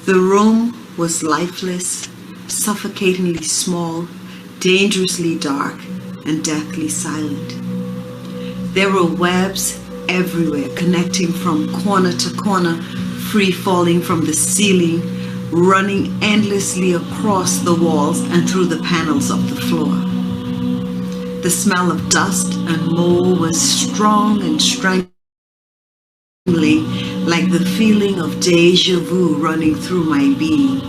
The room was lifeless, suffocatingly small, dangerously dark, and deathly silent. There were webs everywhere, connecting from corner to corner, free falling from the ceiling, running endlessly across the walls and through the panels of the floor. The smell of dust and mold was strong and strangling, like the feeling of deja vu running through my being.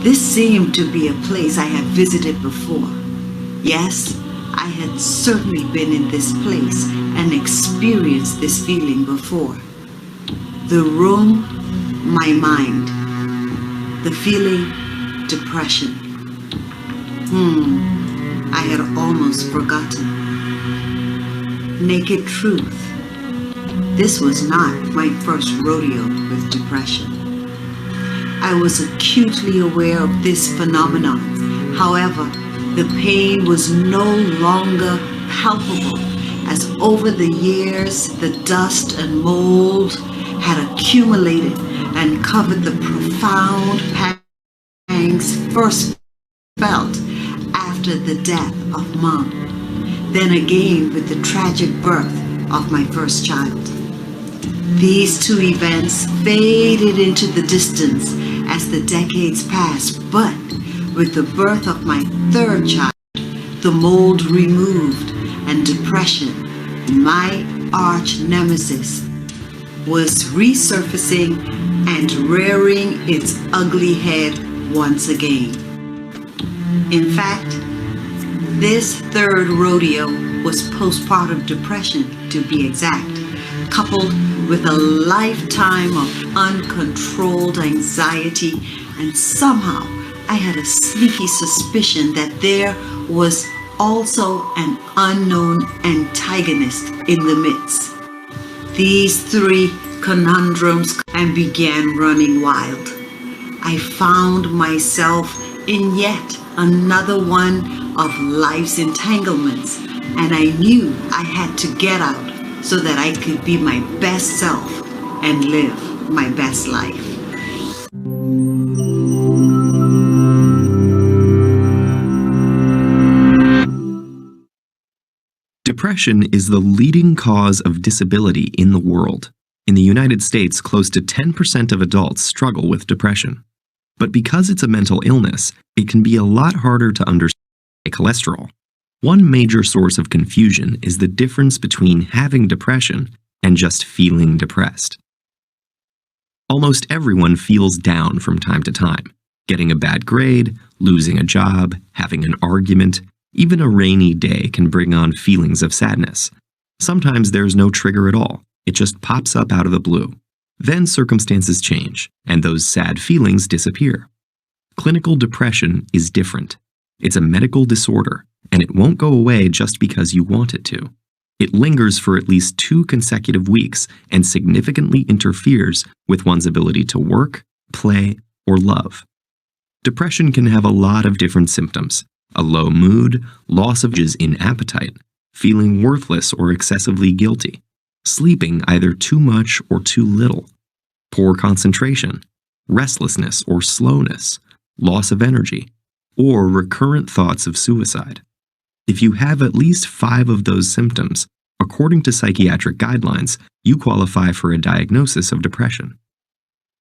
This seemed to be a place I had visited before. Yes, I had certainly been in this place and experienced this feeling before. The room, my mind. The feeling, depression. I had almost forgotten. Naked truth. This was not my first rodeo with depression. I was acutely aware of this phenomenon. However, the pain was no longer palpable, as over the years the dust and mold had accumulated and covered the profound pangs first felt after the death of Mom, then again with the tragic birth of my first child. These two events faded into the distance as the decades passed, but with the birth of my third child, the mold removed, and depression, my arch nemesis, was resurfacing and rearing its ugly head once again. In fact, this third rodeo was postpartum depression, to be exact, coupled with a lifetime of uncontrolled anxiety, and somehow I had a sneaky suspicion that there was also an unknown antagonist in the midst. These three conundrums and began running wild. I found myself in yet another one of life's entanglements, and I knew I had to get out so that I could be my best self and live my best life. Depression is the leading cause of disability in the world. In the United States, close to 10% of adults struggle with depression. But because it's a mental illness, it can be a lot harder to understand than cholesterol. One major source of confusion is the difference between having depression and just feeling depressed. Almost everyone feels down from time to time. Getting a bad grade, losing a job, having an argument, even a rainy day can bring on feelings of sadness. Sometimes there's no trigger at all. It just pops up out of the blue. Then circumstances change, and those sad feelings disappear. Clinical depression is different. It's a medical disorder, and it won't go away just because you want it to. It lingers for at least 2 consecutive weeks and significantly interferes with one's ability to work, play, or love. Depression can have a lot of different symptoms: a low mood, loss of urges in appetite, feeling worthless or excessively guilty, sleeping either too much or too little, poor concentration, restlessness or slowness, loss of energy, or recurrent thoughts of suicide. If you have at least 5 of those symptoms, according to psychiatric guidelines, you qualify for a diagnosis of depression.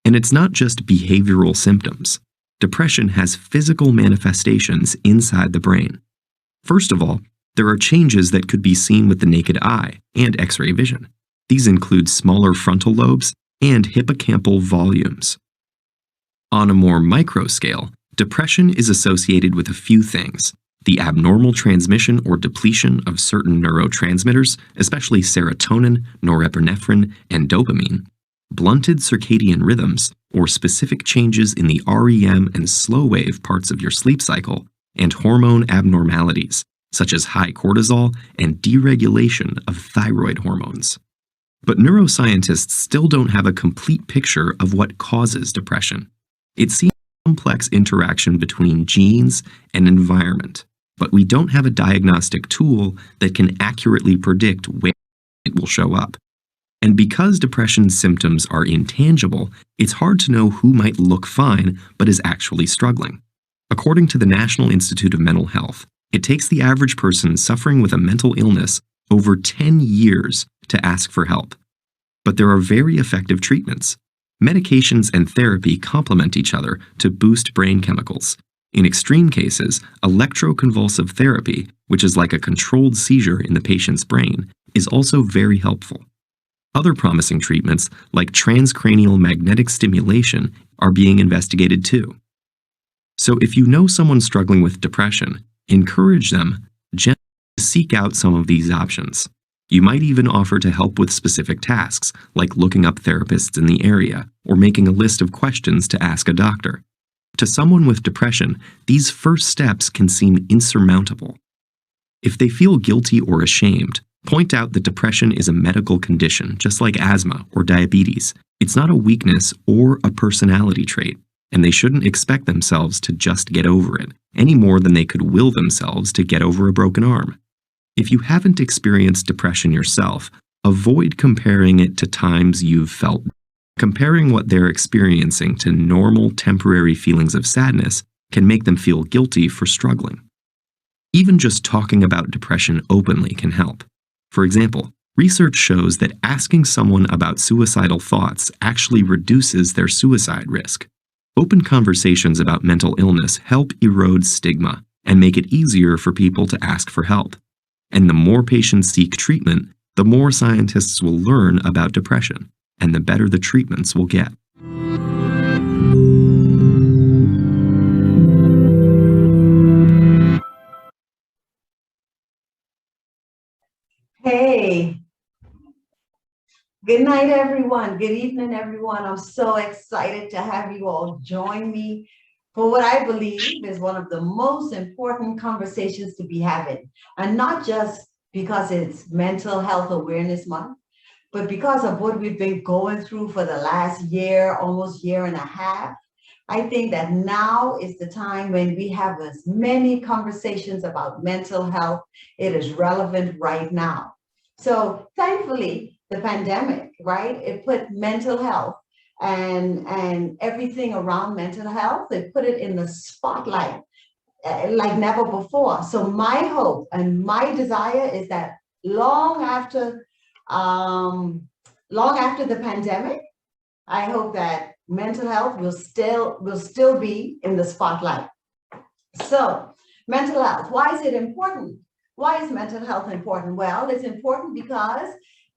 And it's not just behavioral symptoms. Depression has physical manifestations inside the brain. First of all, there are changes that could be seen with the naked eye and X-ray vision. These include smaller frontal lobes and hippocampal volumes. On a more micro scale, depression is associated with a few things: the abnormal transmission or depletion of certain neurotransmitters, especially serotonin, norepinephrine, and dopamine, blunted circadian rhythms, or specific changes in the REM and slow wave parts of your sleep cycle, and hormone abnormalities, such as high cortisol and deregulation of thyroid hormones. But neuroscientists still don't have a complete picture of what causes depression. It seems a complex interaction between genes and environment, but we don't have a diagnostic tool that can accurately predict where it will show up. And because depression symptoms are intangible, it's hard to know who might look fine but is actually struggling. According to the National Institute of Mental Health, it takes the average person suffering with a mental illness over 10 years to ask for help. But there are very effective treatments. Medications and therapy complement each other to boost brain chemicals. In extreme cases, electroconvulsive therapy, which is like a controlled seizure in the patient's brain, is also very helpful. Other promising treatments, like transcranial magnetic stimulation, are being investigated too. So if you know someone struggling with depression, encourage them gently to seek out some of these options. You might even offer to help with specific tasks, like looking up therapists in the area or making a list of questions to ask a doctor. To someone with depression, these first steps can seem insurmountable. If they feel guilty or ashamed, point out that depression is a medical condition, just like asthma or diabetes. It's not a weakness or a personality trait, and they shouldn't expect themselves to just get over it, any more than they could will themselves to get over a broken arm. If you haven't experienced depression yourself, avoid comparing it to times you've felt. Comparing what they're experiencing to normal, temporary feelings of sadness can make them feel guilty for struggling. Even just talking about depression openly can help. For example, research shows that asking someone about suicidal thoughts actually reduces their suicide risk. Open conversations about mental illness help erode stigma and make it easier for people to ask for help. And the more patients seek treatment, the more scientists will learn about depression, and the better the treatments will get. Hey, good night, everyone. Good evening, everyone. I'm so excited to have you all join me for what I believe is one of the most important conversations to be having. And not just because it's Mental Health Awareness Month, but because of what we've been going through for the last year, almost year and a half. I think that now is the time when we have as many conversations about mental health. It is relevant right now. So thankfully, the pandemic, right? It put mental health and everything around mental health, it put it in the spotlight like never before. So my hope and my desire is that long after the pandemic, I hope that mental health will still be in the spotlight. So mental health, why is it important? Why is mental health important? Well, it's important because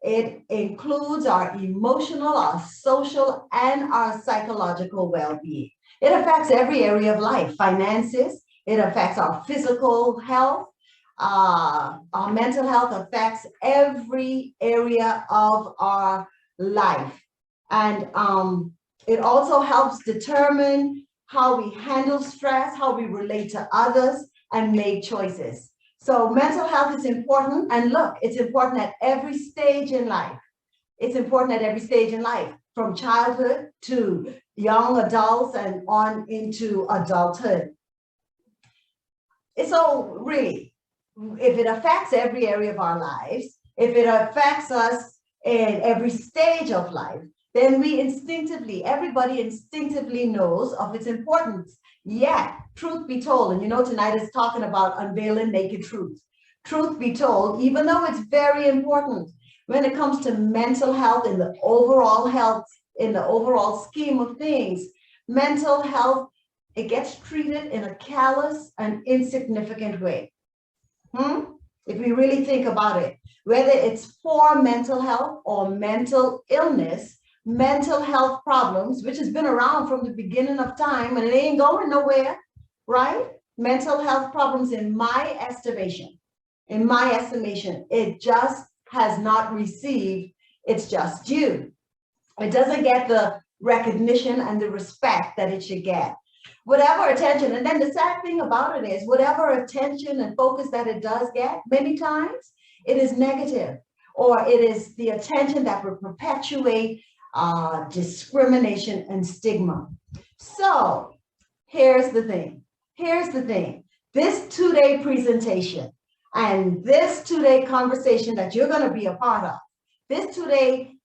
it includes our emotional, our social, and our psychological well-being. It affects every area of life, finances, it affects our physical health, our mental health affects every area of our life. And it also helps determine how we handle stress, how we relate to others, and make choices. So mental health is important. And look, it's important at every stage in life. It's important at every stage in life, from childhood to young adults and on into adulthood. So really, if it affects every area of our lives, if it affects us in every stage of life, then everybody instinctively knows of its importance. Yet, truth be told, and you know tonight is talking about unveiling naked truth. Truth be told, even though it's very important, when it comes to mental health in the overall scheme of things, mental health, it gets treated in a callous and insignificant way. If we really think about it, whether it's for mental health or mental illness, mental health problems, which has been around from the beginning of time and it ain't going nowhere, right? Mental health problems, in my estimation, it just has not received its just due. It doesn't get the recognition and the respect that it should get. Whatever attention, and then the sad thing about it is, whatever attention and focus that it does get, many times it is negative, or it is the attention that will perpetuate discrimination and stigma. So here's the thing. This 2-day presentation and this 2-day conversation that you're going to be a part of, this 2-day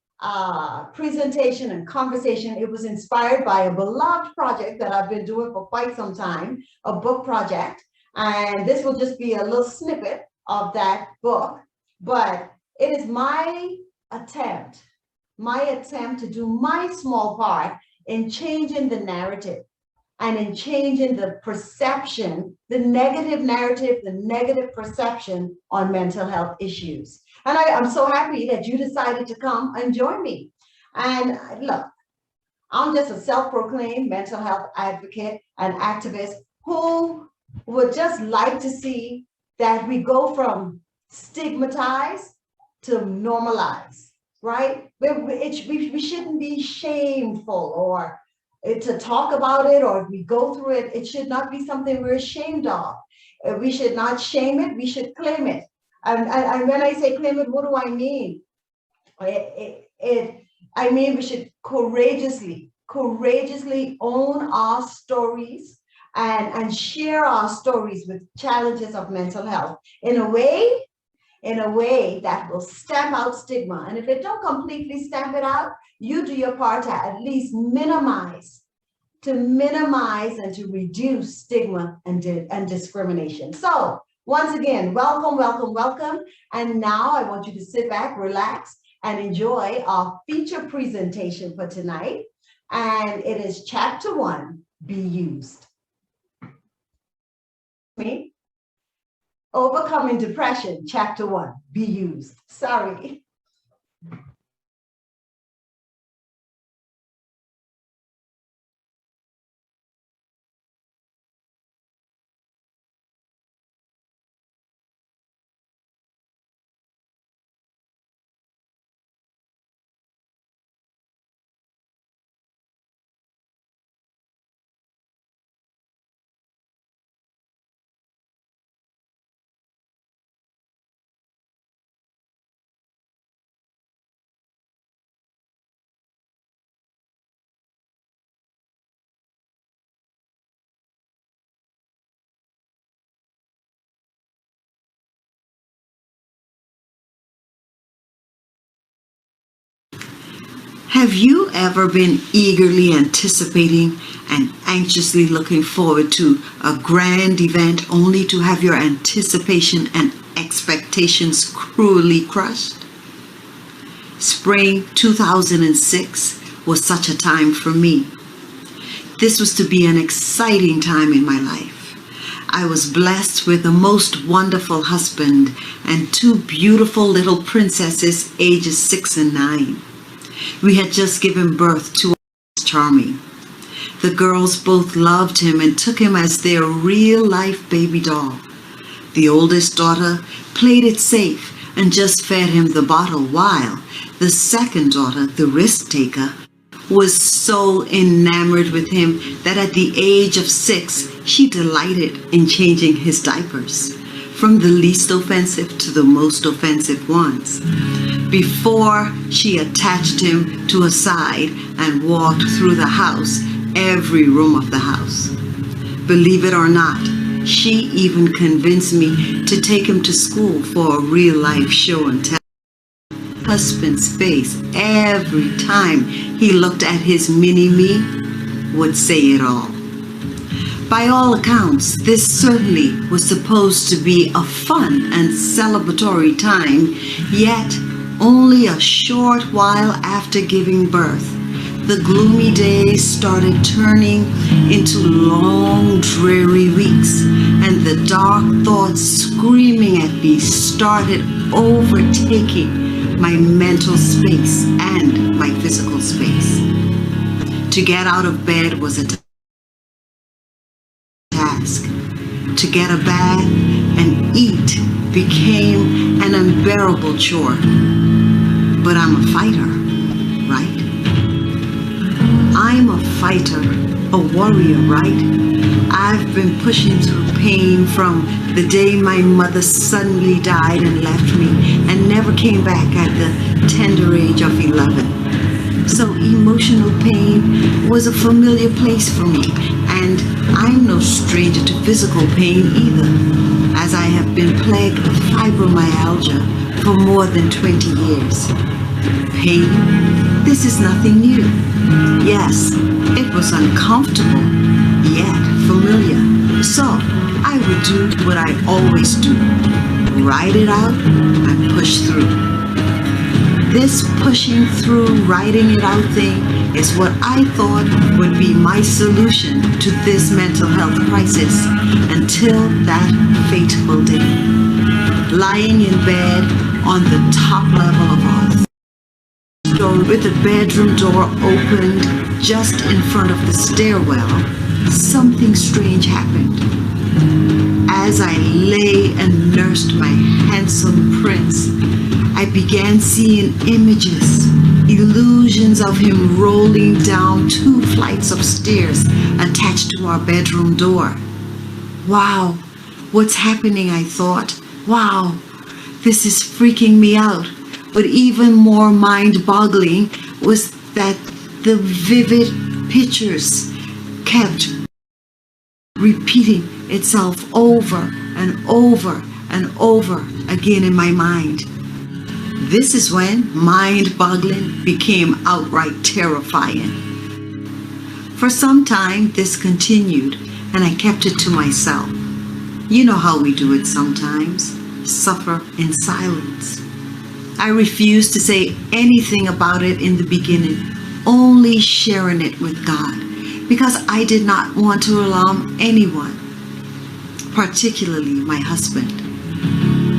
presentation and conversation. It was inspired by a beloved project that I've been doing for quite some time, a book project. And this will just be a little snippet of that book. But it is my attempt to do my small part in changing the narrative and in changing the perception, the negative narrative, the negative perception on mental health issues. And I'm so happy that you decided to come and join me. And look, I'm just a self-proclaimed mental health advocate and activist who would just like to see that we go from stigmatize to normalize, right? We shouldn't be shameful or to talk about it, or if we go through it, it should not be something we're ashamed of. We should not shame it, we should claim it. And when I say claim it, what do I mean? I mean we should courageously own our stories and share our stories with challenges of mental health in a way that will stamp out stigma. And if it don't completely stamp it out, you do your part to at least minimize and to reduce stigma and discrimination. So once again, welcome. And now I want you to sit back, relax, and enjoy our feature presentation for tonight. And it is chapter 1, Be Used. Me? Overcoming Depression, chapter 1, Be Used. Sorry. Have you ever been eagerly anticipating and anxiously looking forward to a grand event only to have your anticipation and expectations cruelly crushed? Spring 2006 was such a time for me. This was to be an exciting time in my life. I was blessed with a most wonderful husband and 2 beautiful little princesses ages 6 and 9. We had just given birth to Charming. The girls both loved him and took him as their real-life baby doll. The oldest daughter played it safe and just fed him the bottle, while the second daughter, the risk-taker, was so enamored with him that at the age of 6, she delighted in changing his diapers, from the least offensive to the most offensive ones, before she attached him to her side and walked through the house, every room of the house. Believe it or not, she even convinced me to take him to school for a real-life show and tell. Husband's face every time he looked at his mini-me would say it all. By all accounts, this certainly was supposed to be a fun and celebratory time, yet only a short while after giving birth, the gloomy days started turning into long, dreary weeks, and the dark thoughts screaming at me started overtaking my mental space and my physical space. To get out of bed was a task. To get a bath and eat became an unbearable chore. But I'm a fighter, right? I'm a fighter, a warrior, right? I've been pushing through pain from the day my mother suddenly died and left me and never came back at the tender age of 11. So emotional pain was a familiar place for me, and I'm no stranger to physical pain either, as I have been plagued with fibromyalgia for more than 20 years. Pain? This is nothing new. Yes, it was uncomfortable, yet familiar. So I would do what I always do. Ride it out and push through. This pushing through, writing it out thing is what I thought would be my solution to this mental health crisis until that fateful day. Lying in bed on the top level of our store with the bedroom door opened just in front of the stairwell, something strange happened. As I lay and nursed my handsome prince, I began seeing images, illusions of him rolling down 2 flights of stairs attached to our bedroom door. Wow, what's happening, I thought. Wow, this is freaking me out. But even more mind-boggling was that the vivid pictures kept repeating itself over and over and over again in my mind. This is when mind-boggling became outright terrifying. For some time, this continued, and I kept it to myself. You know how we do it sometimes, suffer in silence. I refused to say anything about it in the beginning, only sharing it with God, because I did not want to alarm anyone, particularly my husband.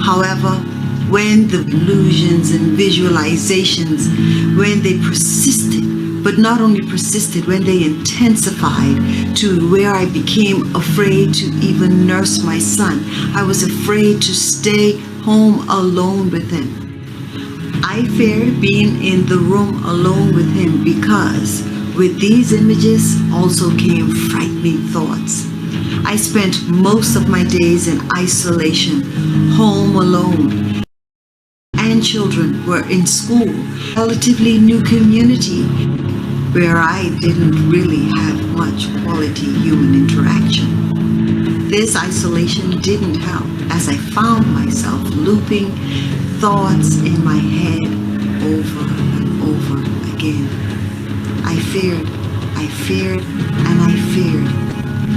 However, when the illusions and visualizations, when they persisted, but not only persisted, when they intensified to where I became afraid to even nurse my son, I was afraid to stay home alone with him. I feared being in the room alone with him because with these images also came frightening thoughts. I spent most of my days in isolation, home alone, and children were in school, relatively new community where I didn't really have much quality human interaction. This isolation didn't help as I found myself looping thoughts in my head over and over again. I feared, and I feared.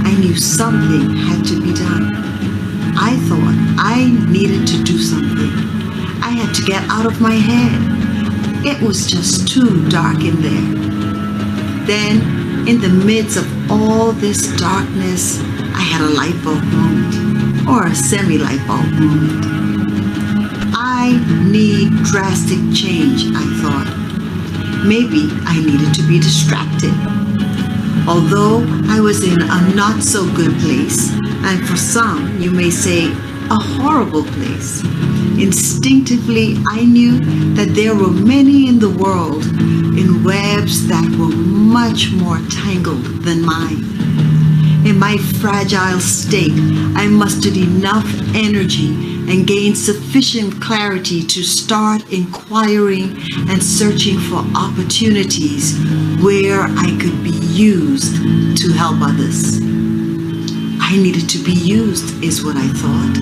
I knew something had to be done. I thought I needed to do something. I had to get out of my head. It was just too dark in there. Then, in the midst of all this darkness, I had a light bulb moment, or a semi-light bulb moment. I need drastic change, I thought. Maybe I needed to be distracted. Although I was in a not so good place, and for some you may say a horrible place, instinctively I knew that there were many in the world in webs that were much more tangled than mine. In my fragile state, I mustered enough energy and gained sufficient clarity to start inquiring and searching for opportunities where I could be used to help others. I needed to be used, is what I thought.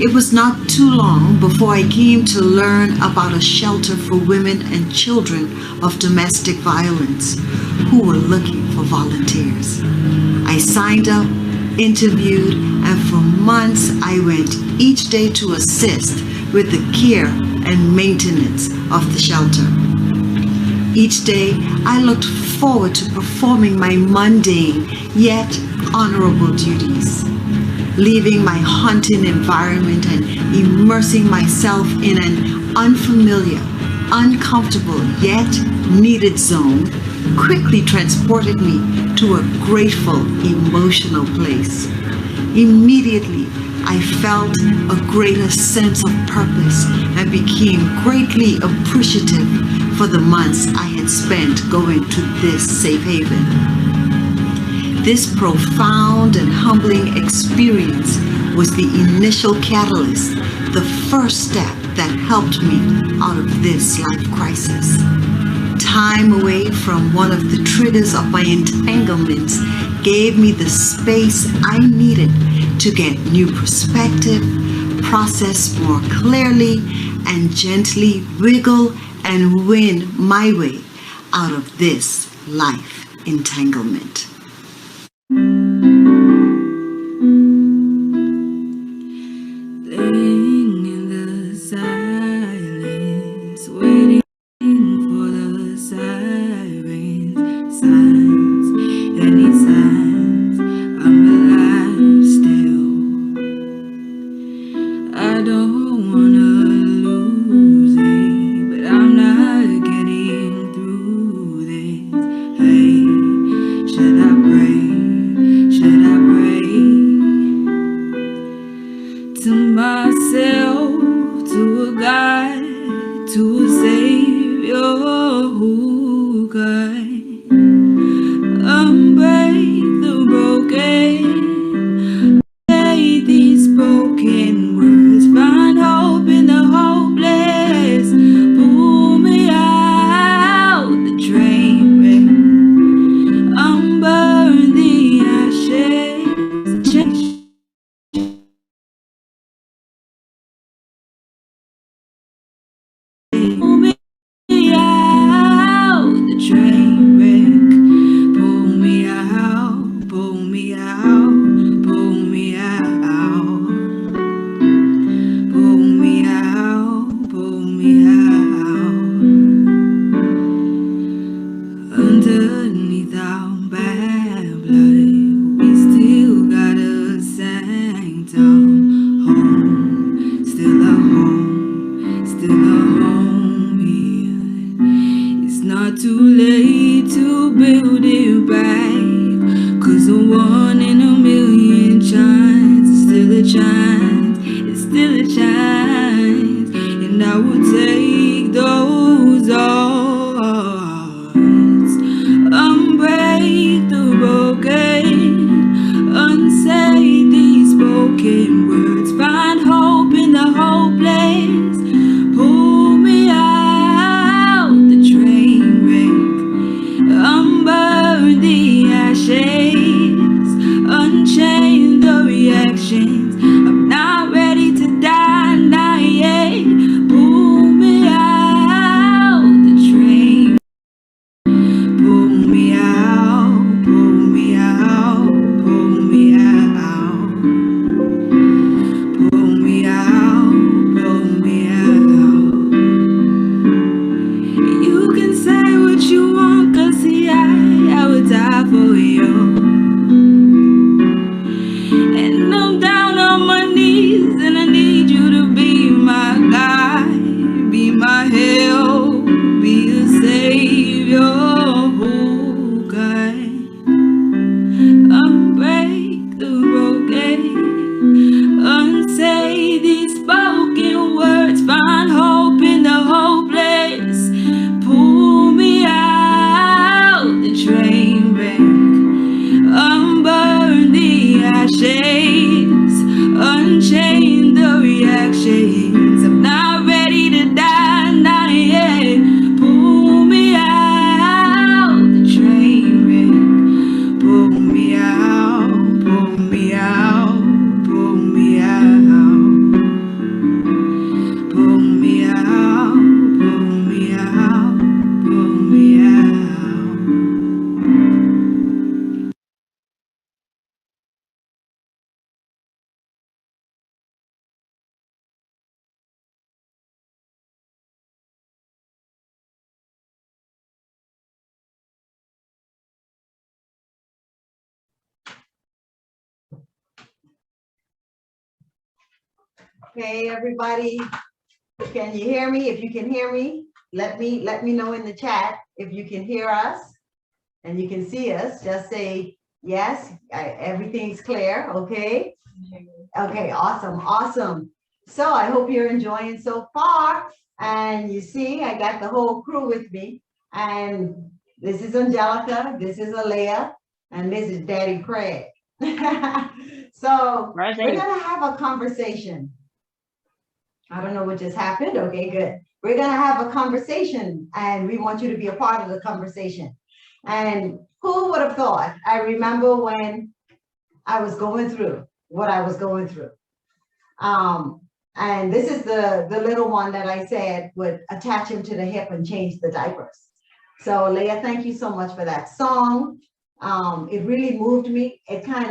It was not too long before I came to learn about a shelter for women and children of domestic violence who were looking for volunteers. I signed up, interviewed, and for months I went each day to assist with the care and maintenance of the shelter. Each day I looked forward to performing my mundane yet honorable duties, leaving my haunting environment and immersing myself in an unfamiliar, uncomfortable yet needed zone quickly transported me to a grateful, emotional place. Immediately, I felt a greater sense of purpose and became greatly appreciative for the months I had spent going to this safe haven. This profound and humbling experience was the initial catalyst, the first step that helped me out of this life crisis. Time away from one of the triggers of my entanglements gave me the space I needed to get new perspective, process more clearly, and gently wiggle and win my way out of this life entanglement. Laying in the silence, waiting for the sirens, signs, any signs I'm alive still. I don't wanna lose it, but I'm not getting through this. Hey, should I pray? Should I pray to myself, to a God, to a Savior who could unbreak the broken? Say these broken words, find hope in the hopeless. Pull me out the train wreck, unburn the ashes, change. Pull me out the train wreck, pull me out, pull me out, pull me out. Pull me out, pull me out. Underneath our bad blood, we still got a sanctum. Home, still a home, still a home here. It's not too late to build it back, 'cause a 1 in a million chance is still a chance, it's still a chance. And I will take those odds, unbreak the broken, unsay these broken words, find hope in the hopeless. Pull me out the train wreck, unburn the ashes, unchain the reactions. I'm not ready to die, not yet. Pull me out the train, pull me out, pull me out, pull me out, pull me out, pull me out. You can say what you want, 'cause see, I would die for you. And I'm down on my knees, and I need you to be my guide, be my help, be a savior who can unbreak the broken, unsay these spoken words, find hope in the hopeless. Pull me out the train wreck, unburn the ashes, unchain the reactions. I'm not ready to die, not yet. Pull me out the train wreck, pull me out, pull me out, pull me out, pull me out, pull me out, pull me out. Okay, everybody, can you hear me? If you can hear me, let me know in the chat if you can hear us and you can see us. Just say yes, everything's clear, okay? Okay, awesome, awesome. So I hope you're enjoying so far. And you see, I got the whole crew with me. And this is Angelica, this is Alea, and this is Daddy Craig. So we're gonna have a conversation. I don't know what just happened. Okay, good. We're gonna have a conversation and we want you to be a part of the conversation. And who would have thought? I remember when I was going through what I was going through. And this is the little one that I said would attach him to the hip and change the diapers. So Leah, thank you so much for that song. It really moved me. It kind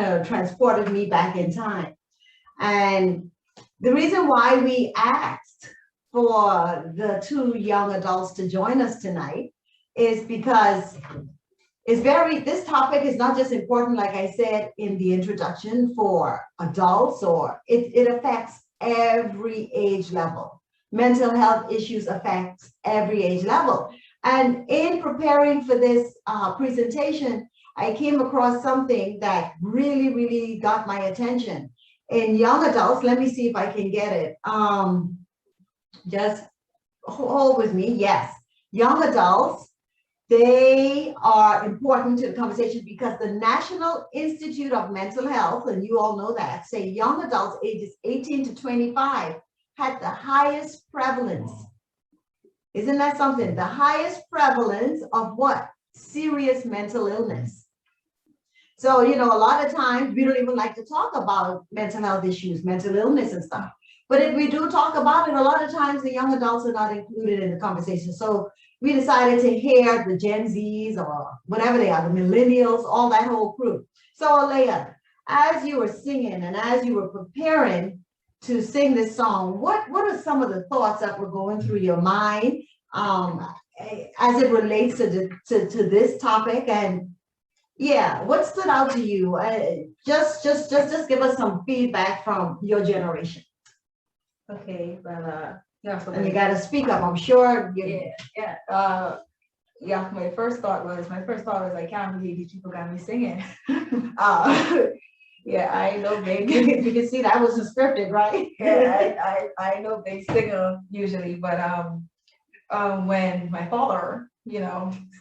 of transported me back in time. And the reason why we asked for the two young adults to join us tonight is because this topic is not just important, like I said in the introduction, for adults, or it affects every age level. Mental health issues affect every age level. And in preparing for this presentation, I came across something that really, really got my attention. In young adults, let me see if I can get it. Just hold with me. Yes, young adults, they are important to the conversation because the National Institute of Mental Health, and you all know that, say young adults ages 18 to 25 had the highest prevalence. Isn't that something? The highest prevalence of what? Serious mental illness. So, a lot of times we don't even like to talk about mental health issues, mental illness and stuff. But if we do talk about it, a lot of times the young adults are not included in the conversation. So we decided to hear the Gen Zs or whatever they are, the millennials, all that whole crew. So Alea, as you were singing and as you were preparing to sing this song, what are some of the thoughts that were going through your mind as it relates to this topic? And yeah, what stood out to you? Just give us some feedback from your generation. Okay, well, yeah. So And you got to speak up. I'm sure. Yeah. My first thought was I can't believe these people got me singing. Yeah, I know big. You can see that wasn't scripted, right? Yeah, I know big singer usually, but when my father,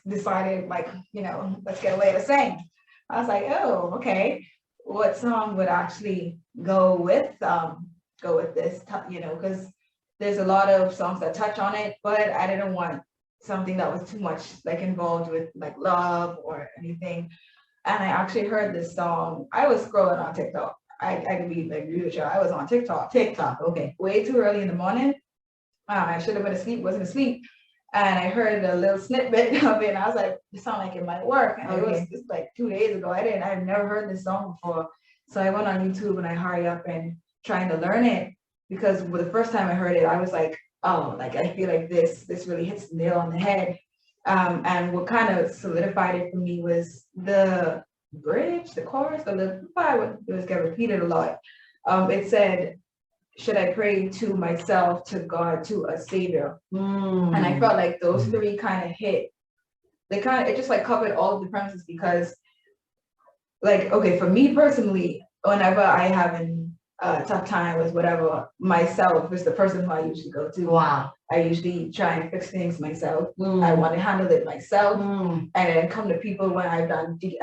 decided let's get away to sing, I was like, oh, okay, what song would actually go with this, because there's a lot of songs that touch on it, but I didn't want something that was too much involved with love or anything. And I actually heard this song. I was scrolling on TikTok. I can be real with you. I was on TikTok. Okay. Way too early in the morning. I should have been asleep, wasn't asleep. And I heard a little snippet of it, and I was like, it sounded like it might work. And it was just 2 days ago. I've never heard this song before. So I went on YouTube and I hurry up and trying to learn it, because the first time I heard it, I was like, oh, I feel like this really hits the nail on the head. And what kind of solidified it for me was the bridge, the chorus, the part it was get repeated a lot. It said, should I pray to myself, to God, to a savior? And I felt like those three kind of hit. It just covered all of the premises, because okay, for me personally, whenever I have a tough time with whatever, myself is the person who I usually go to. Wow. I usually try and fix things myself. I want to handle it myself, and then come to people when I done deal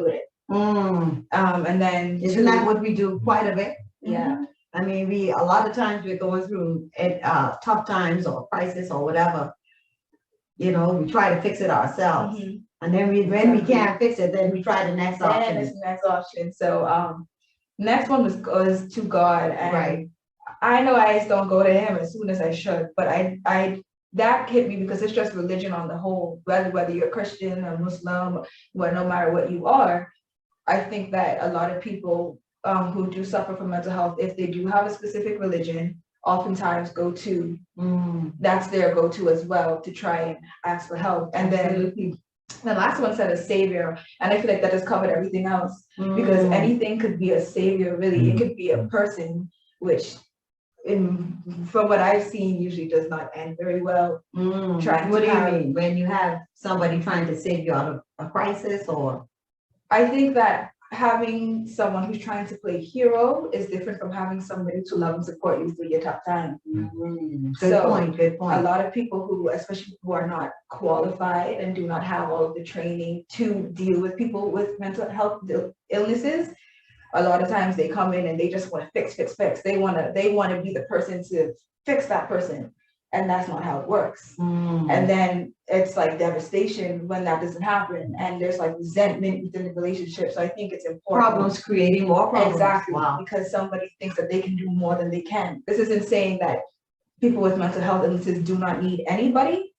with it. And then isn't that what we do quite a bit? Yeah. I mean, a lot of times we're going through tough times or crisis or whatever. We try to fix it ourselves, and then when we can't fix it, then we try the next option. It's the next option. So next one was to God, and right. I know I just don't go to Him as soon as I should, but I that hit me because it's just religion on the whole. Whether you're Christian or Muslim, no matter what you are, I think that a lot of people who do suffer from mental health, if they do have a specific religion, oftentimes go to that's their go-to as well, to try and ask for help. And then the last one said a savior, and I feel like that just covered everything else, because anything could be a savior, really. It could be a person, which from what I've seen usually does not end very well. What do you mean when you have somebody trying to save you out of a crisis? Or I think that having someone who's trying to play hero is different from having somebody to love and support you through your tough time. Good point. A lot of people who, especially who are not qualified and do not have all of the training to deal with people with mental health illnesses, a lot of times they come in and they just want to fix. They want to be the person to fix that person. and that's not how it works. Mm. And then it's like devastation when that doesn't happen, and there's like resentment within the relationship. So I think it's important. Problems creating more problems. Exactly. Wow. Because somebody thinks that they can do more than they can. This isn't saying that people with mental health illnesses do not need anybody,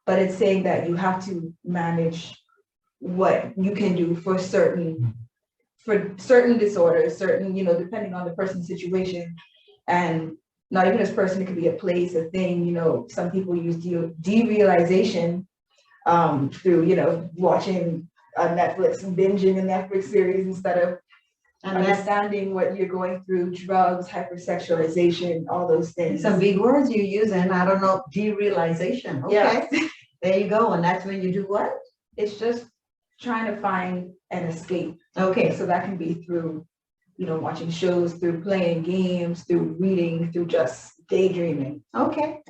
but it's saying that you have to manage what you can do for certain disorders, certain, you know, depending on the person's situation. And not even this person, it could be a place, a thing, you know. Some people use derealization through, you know, watching Netflix and binging a Netflix series instead of understanding what you're going through, drugs, hypersexualization, all those things. Some big words you use, and I don't know, derealization. Okay. Yeah. There you go. And that's when you do what? It's just trying to find an escape. Okay. So that can be through, you know, watching shows, through playing games, through reading, through just daydreaming. Okay.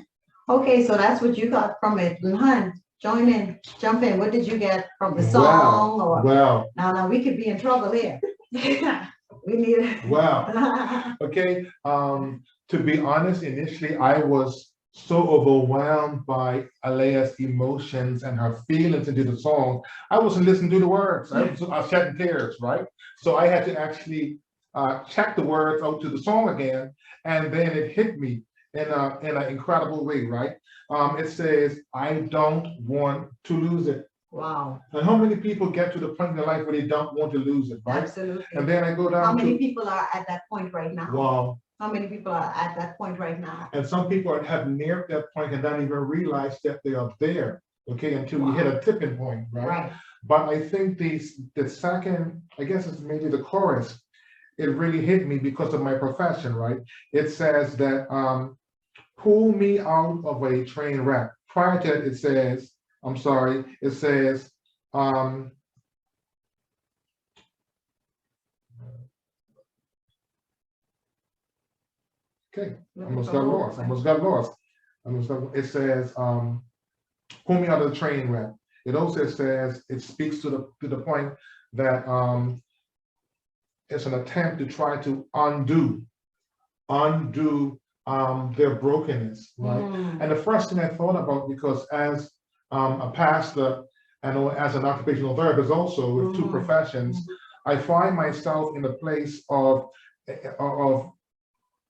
Okay, so that's what you got from it. Hun, join in, jump in. What did you get from the song? Wow. Now we could be in trouble here. We need it. Wow. Okay. To be honest, initially I was so overwhelmed by Alea's emotions and her feelings into the song. I wasn't listening to the words. I was shedding tears, right? So I had to actually check the words out to the song again, and then it hit me in an incredible way, right? It says, "I don't want to lose it." Wow. And how many people get to the point in their life where they don't want to lose it, right? Absolutely. And then I go down How many people are at that point right now? Wow. How many people are at that point right now? And some people have neared that point and don't even realize that they are there, okay, until you hit a tipping point, right? Right. But I think the second, I guess it's maybe the chorus, it really hit me because of my profession, right? It says that, pull me out of a train wreck. Prior to it, it says, it says, okay, almost got lost. It says, pull me out of the train wreck. It also says, it speaks to the point that it's an attempt to try to undo their brokenness, right? And the first thing I thought about, because as a pastor and as an occupational therapist also with two professions, I find myself in a place of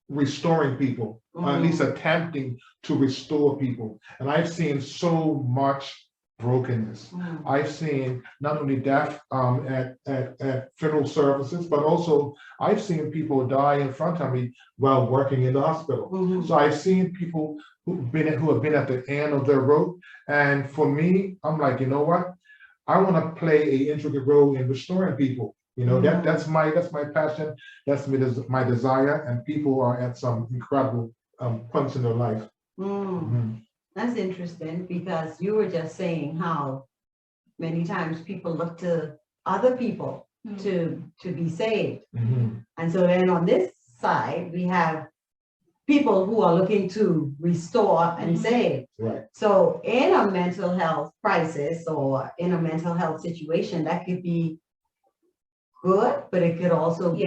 restoring people, or at least attempting to restore people. And I've seen so much brokenness. I've seen not only death at funeral services, but also I've seen people die in front of me while working in the hospital. So I've seen people who have been at the end of their rope. And for me, I'm like, you know what? I want to play an intricate role in restoring people. You know, that's my passion, that's my desire, and people are at some incredible points in their life. That's interesting, because you were just saying how many times people look to other people to be saved. And so then on this side, we have people who are looking to restore and save. Right. So in a mental health crisis or in a mental health situation, that could be good, but it could also be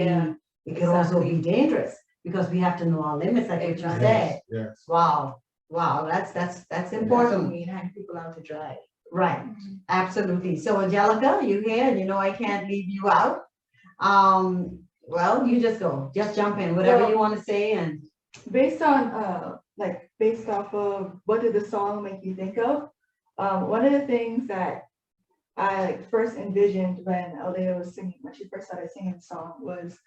also be dangerous, because we have to know our limits, like what you said. Yes. Wow, that's important. We hang people out to dry. Right, absolutely. So Angelica, you here, and you know I can't leave you out. Well, you just jump in, whatever you want to say. And based off of what did the song make you think of? One of the things that I first envisioned when Alea was singing, when she first started singing the song, was,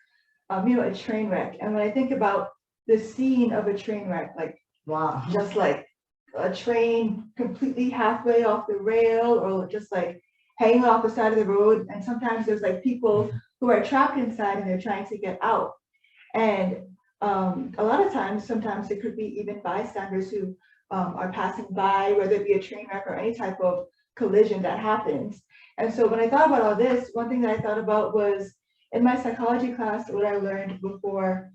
a train wreck. And when I think about the scene of a train wreck, like, wow, just like a train completely halfway off the rail, or just like hanging off the side of the road. And sometimes there's like people who are trapped inside and they're trying to get out. And a lot of times, sometimes it could be even bystanders who are passing by, whether it be a train wreck or any type of collision that happens. And so when I thought about all this, one thing that I thought about was, in my psychology class, what I learned before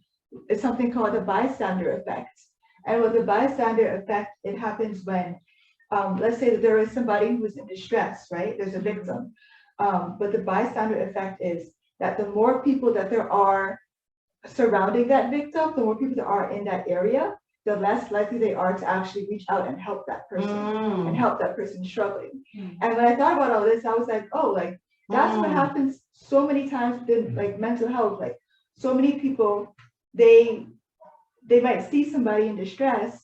is something called the bystander effect. And with the bystander effect, it happens when, let's say that there is somebody who's in distress, right? There's a victim. But the bystander effect is that the more people that there are surrounding that victim, the more people that are in that area, the less likely they are to actually reach out and help that person and help that person struggling. And when I thought about all this, I was like, oh, like that's what happens so many times with like mental health. Like so many people, they might see somebody in distress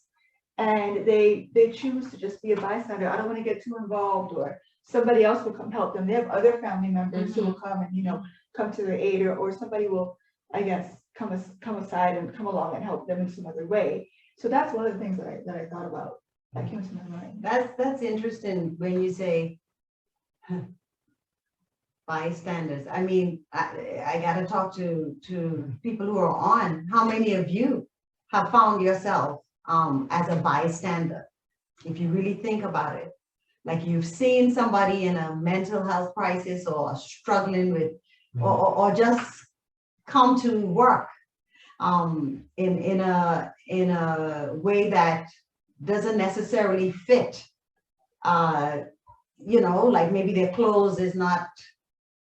and they choose to just be a bystander. I don't want to get too involved, or somebody else will come help them. They have other family members who will come and, you know, come to their aid, or somebody will, I guess, come aside and come along and help them in some other way. So that's one of the things that I thought about that came to my mind. That's interesting when you say bystanders. I mean, I got to talk to people who are on. How many of you have found yourself as a bystander? If you really think about it, like you've seen somebody in a mental health crisis or struggling with, or just come to work in a way that doesn't necessarily fit. You know, like maybe their clothes is not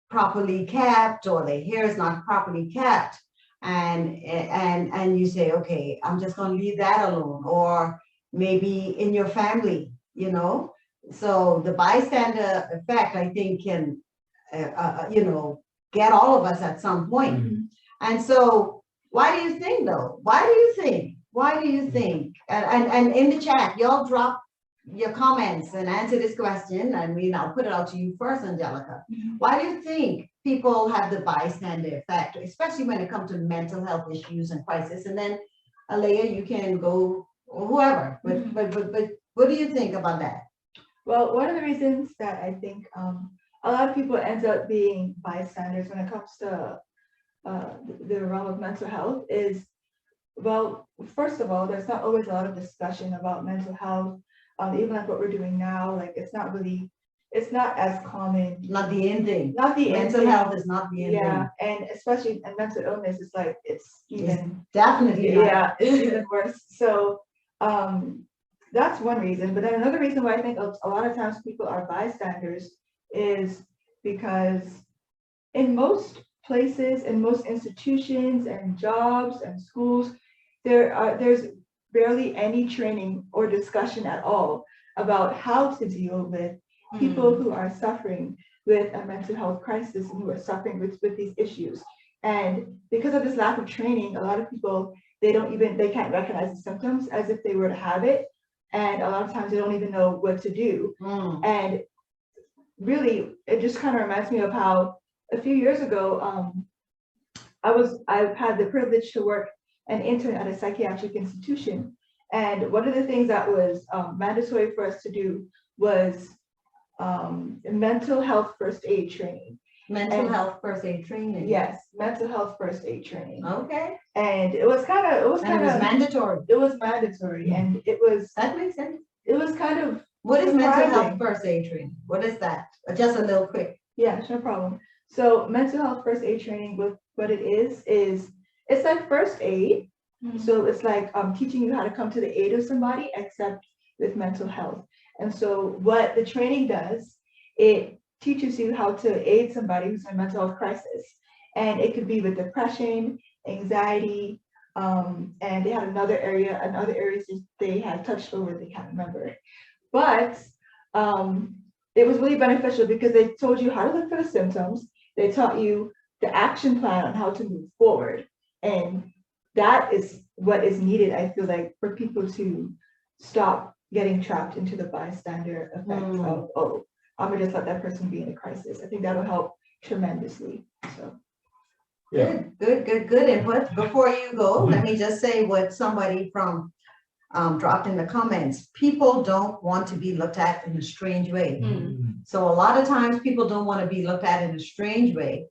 properly kept, or their hair is not properly kept, and you say, okay, I'm just going to leave that alone. Or maybe in your family, you know. So the bystander effect, I think, can you know, get all of us at some point. And so why do you think though? Why do you think? And in the chat, y'all drop your comments and answer this question. I mean, I'll put it out to you first, Angelica. Why do you think people have the bystander effect, especially when it comes to mental health issues and crisis? And then Alea, you can go, or whoever, but what do you think about that? Well, one of the reasons that I think a lot of people end up being bystanders when it comes to the realm of mental health is, well, first of all, there's not always a lot of discussion about mental health. Even like what we're doing now, like it's not as common. Not the ending. Not the mental health is not the ending. Yeah, and especially in mental illness, it's like it's definitely it's even worse. So that's one reason. But then another reason why I think a lot of times people are bystanders is because in most places, in most institutions and jobs and schools, there's barely any training or discussion at all about how to deal with people who are suffering with a mental health crisis and who are suffering with these issues. And because of this lack of training, a lot of people, they can't recognize the symptoms as if they were to have it. And a lot of times they don't even know what to do. And really, it just kind of reminds me of how a few years ago, I had the privilege to work an intern at a psychiatric institution. And one of the things that was mandatory for us to do was mental health first aid training. Health first aid training. Yes, mental health first aid training. Okay. And it was mandatory. It was mandatory, and that makes sense. It was kind of what is mental health first aid training? What is that? Just a little quick. Yeah, no problem. So mental health first aid training, what it is it's like first aid. So it's like teaching you how to come to the aid of somebody, except with mental health. And so what the training does, it teaches you how to aid somebody who's in a mental health crisis. And it could be with depression, anxiety, and they had another areas they had touched over, they can't remember. But it was really beneficial because they told you how to look for the symptoms. They taught you the action plan on how to move forward. And that is what is needed, I feel like, for people to stop getting trapped into the bystander effect of, oh, I'm gonna just let that person be in a crisis. I think that'll help tremendously. So yeah. Good input. Before you go, let me just say what somebody from dropped in the comments. People don't want to be looked at in a strange way. So a lot of times people don't want to be looked at in a strange way.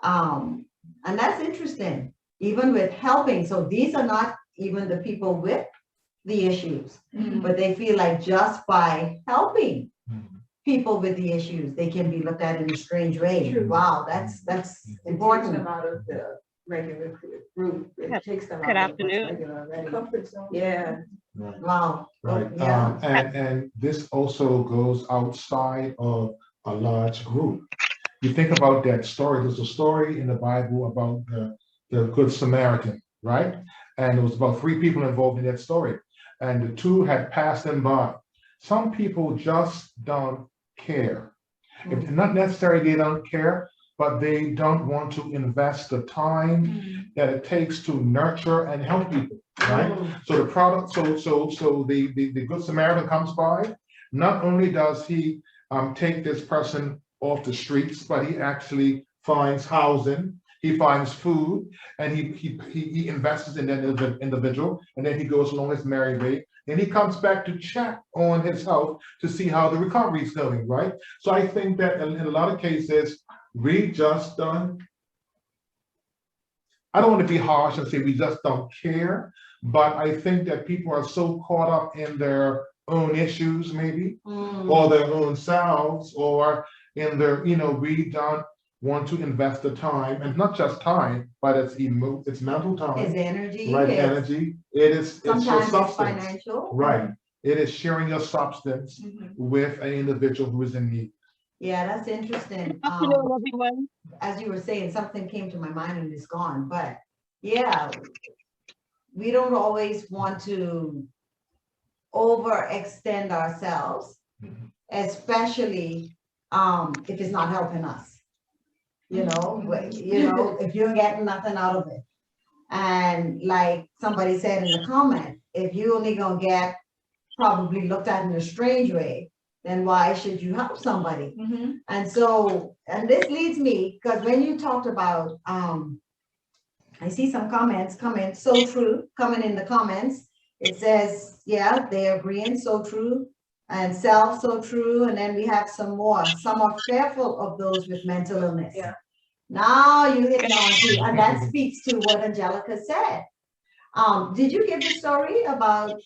And that's interesting. Even with helping, so these are not even the people with the issues, but they feel like just by helping people with the issues, they can be looked at in a strange way. True. Wow, that's important. Takes them out of the regular group. It takes them Good out afternoon. of the regular comfort zone. Yeah. Right. Wow. Right. Yeah. And this also goes outside of a large group. You think about that story. There's a story in the Bible about the Good Samaritan, right? And it was about 3 people involved in that story. and the two had passed them by. Some people just don't care. It's not necessarily they don't care, but they don't want to invest the time that it takes to nurture and help people, right? So the product, so the Good Samaritan comes by. Not only does he take this person off the streets, but he actually finds housing, he finds food, and he invests in that individual, and then he goes along his merry way. And he comes back to check on his health to see how the recovery is going, right? So I think that in a lot of cases, we just don't, I don't want to be harsh and say we just don't care, but I think that people are so caught up in their own issues maybe, or their own selves, or in their, we don't want to invest the time, and not just time, but it's mental time. It's energy. Right, energy. It's your sometimes substance. it's financial. Right. It is sharing your substance with an individual who is in need. Yeah, that's interesting. Hello, everyone. As you were saying, something came to my mind and it's gone. But yeah, we don't always want to overextend ourselves, especially if it's not helping us. If you're getting nothing out of it. And like somebody said in the comment, if you only gonna get probably looked at in a strange way, then why should you help somebody? And so, and this leads me, because when you talked about, I see some comments coming, so true, coming in the comments. It says, yeah, they're agreeing, so true, and self, so true. And then we have some more. Some are fearful of those with mental illness. Yeah. Now you hit on to, and that speaks to what Angelica said. Did you give the story about,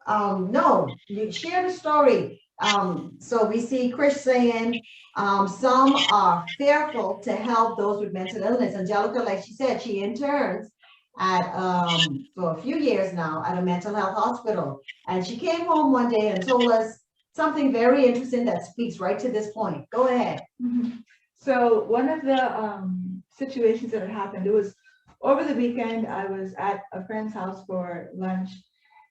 no, you share the story. So we see Chris saying, some are fearful to help those with mental illness. Angelica, like she said, she interns at for a few years now at a mental health hospital, and she came home one day and told us something very interesting that speaks right to this point. Go ahead. So one of the situations that had happened, it was over the weekend. I was at a friend's house for lunch,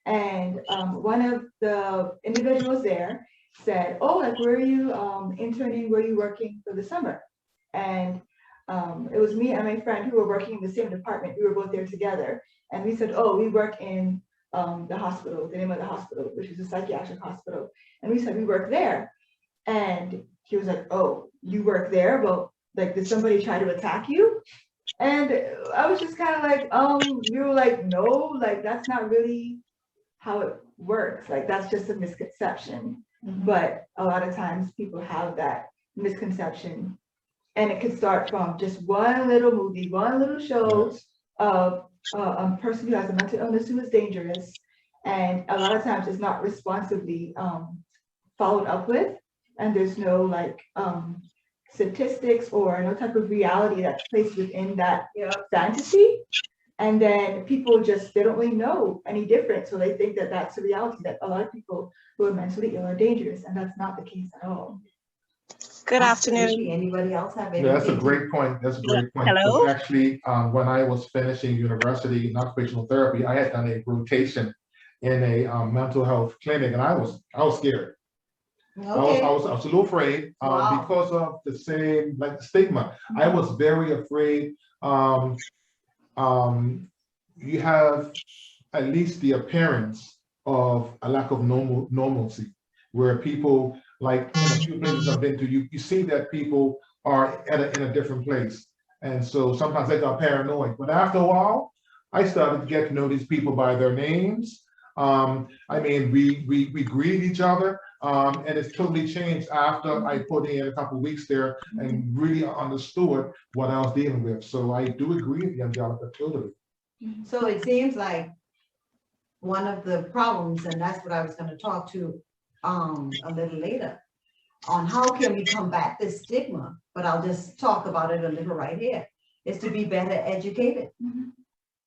and one of the individuals there said, "Oh, like, where are you interning? Where are you working for the summer?" And it was me and my friend who were working in the same department. We were both there together, and we said, "Oh, we work in the hospital, the name of the hospital, which is a psychiatric hospital." And we said, "We work there." And he was like, "Oh, you work there? Well, like, did somebody try to attack you?" And I was just kind of like, we were like, "No, like, that's not really how it works. Like, that's just a misconception." But a lot of times people have that misconception, and it can start from just one little movie, one little show of a person who has a mental illness who is dangerous, and a lot of times it's not responsibly followed up with, and there's no like statistics or no type of reality that's placed within that fantasy. And then people just, they don't really know any different. So they think that that's a reality, that a lot of people who are mentally ill are dangerous, and that's not the case at all. Good afternoon. Anybody else have anything? Yeah, that's a great point. That's a great point. Hello. Actually, when I was finishing university in occupational therapy, I had done a rotation in a mental health clinic, and I was scared. Okay. I was a little afraid because of the same, like, the stigma. I was very afraid. You have at least the appearance of a lack of normalcy, where people, like in a few places I've been to, you see that people are in a different place. And so sometimes I got paranoid. But after a while, I started to get to know these people by their names. I mean, we greet each other, and it's totally changed after I put in a couple of weeks there and really understood what I was dealing with. So I do agree with you, Angelica, totally. So it seems like one of the problems, and that's what I was going to talk to a little later, on how can we combat this stigma, but I'll just talk about it a little right here, is to be better educated.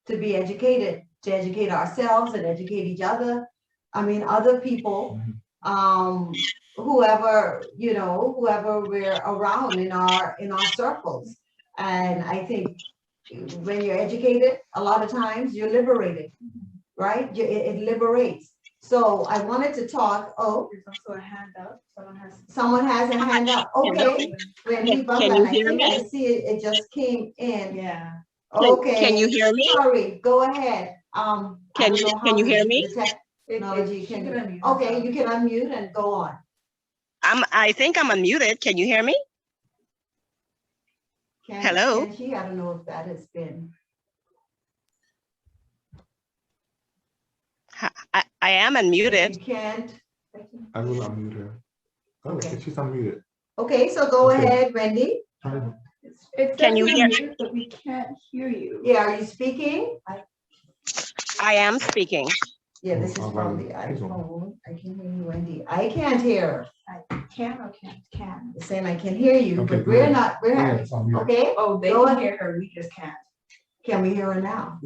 To be educated, to educate ourselves and educate each other. I mean, other people, whoever we're around in our circles. And I think when you're educated, a lot of times you're liberated. right? It liberates. So I wanted to talk. Oh, There's also a hand up. someone has a hand up. Hello? Okay. Wendy Can you Buckland, I hear think me? I see it. It just came in. Yeah. Okay. Can you hear me? Sorry. Go ahead. I Can don't you know how hear the me? technology She can. could unmute Okay, herself. you can unmute and go on. I think I'm unmuted. Can you hear me? Hello? Can she? I don't know if that has been. I am If unmuted. you can't. I will unmute her. Oh, Okay. she's unmuted. Okay, so go Okay. ahead, Wendy. It Can says you you're hear- mute, but we can't hear you. Yeah, are you speaking? I am speaking. Yeah, this is Oh, from right. the iPhone. I can hear you, Wendy. I can't hear. Can or can't? Can. It's saying I can hear you, Okay, but go we're ahead. not, we're Yeah, having, it's unmuted. okay? Oh, they Go can ahead. hear her, we just can't. Can we hear her now?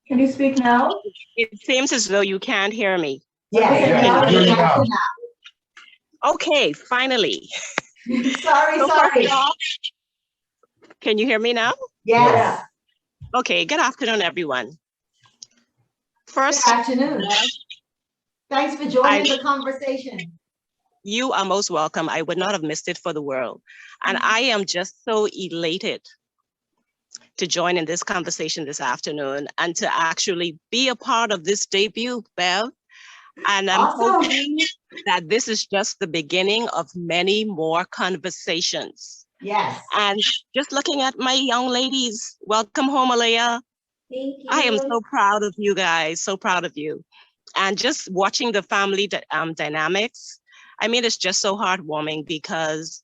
Can you speak now? It seems as though you can't hear me. Yes, Yeah, now I hear we you got now. you Okay, finally. now. Sorry, So sorry. first off, can you hear me now? Yes, Okay, good afternoon, everyone. good First, afternoon. Thanks for joining I- the conversation. you are most welcome. I would not have missed it for the world. And I am just so elated to join in this conversation this afternoon and to actually be a part of this debut, Bev. And I'm Awesome. hoping that this is just the beginning of many more conversations. Yes. And just looking at my young ladies, welcome home, Alea. Thank you. I am so proud of you guys, so proud of you. And just watching the family dynamics, I mean, it's just so heartwarming because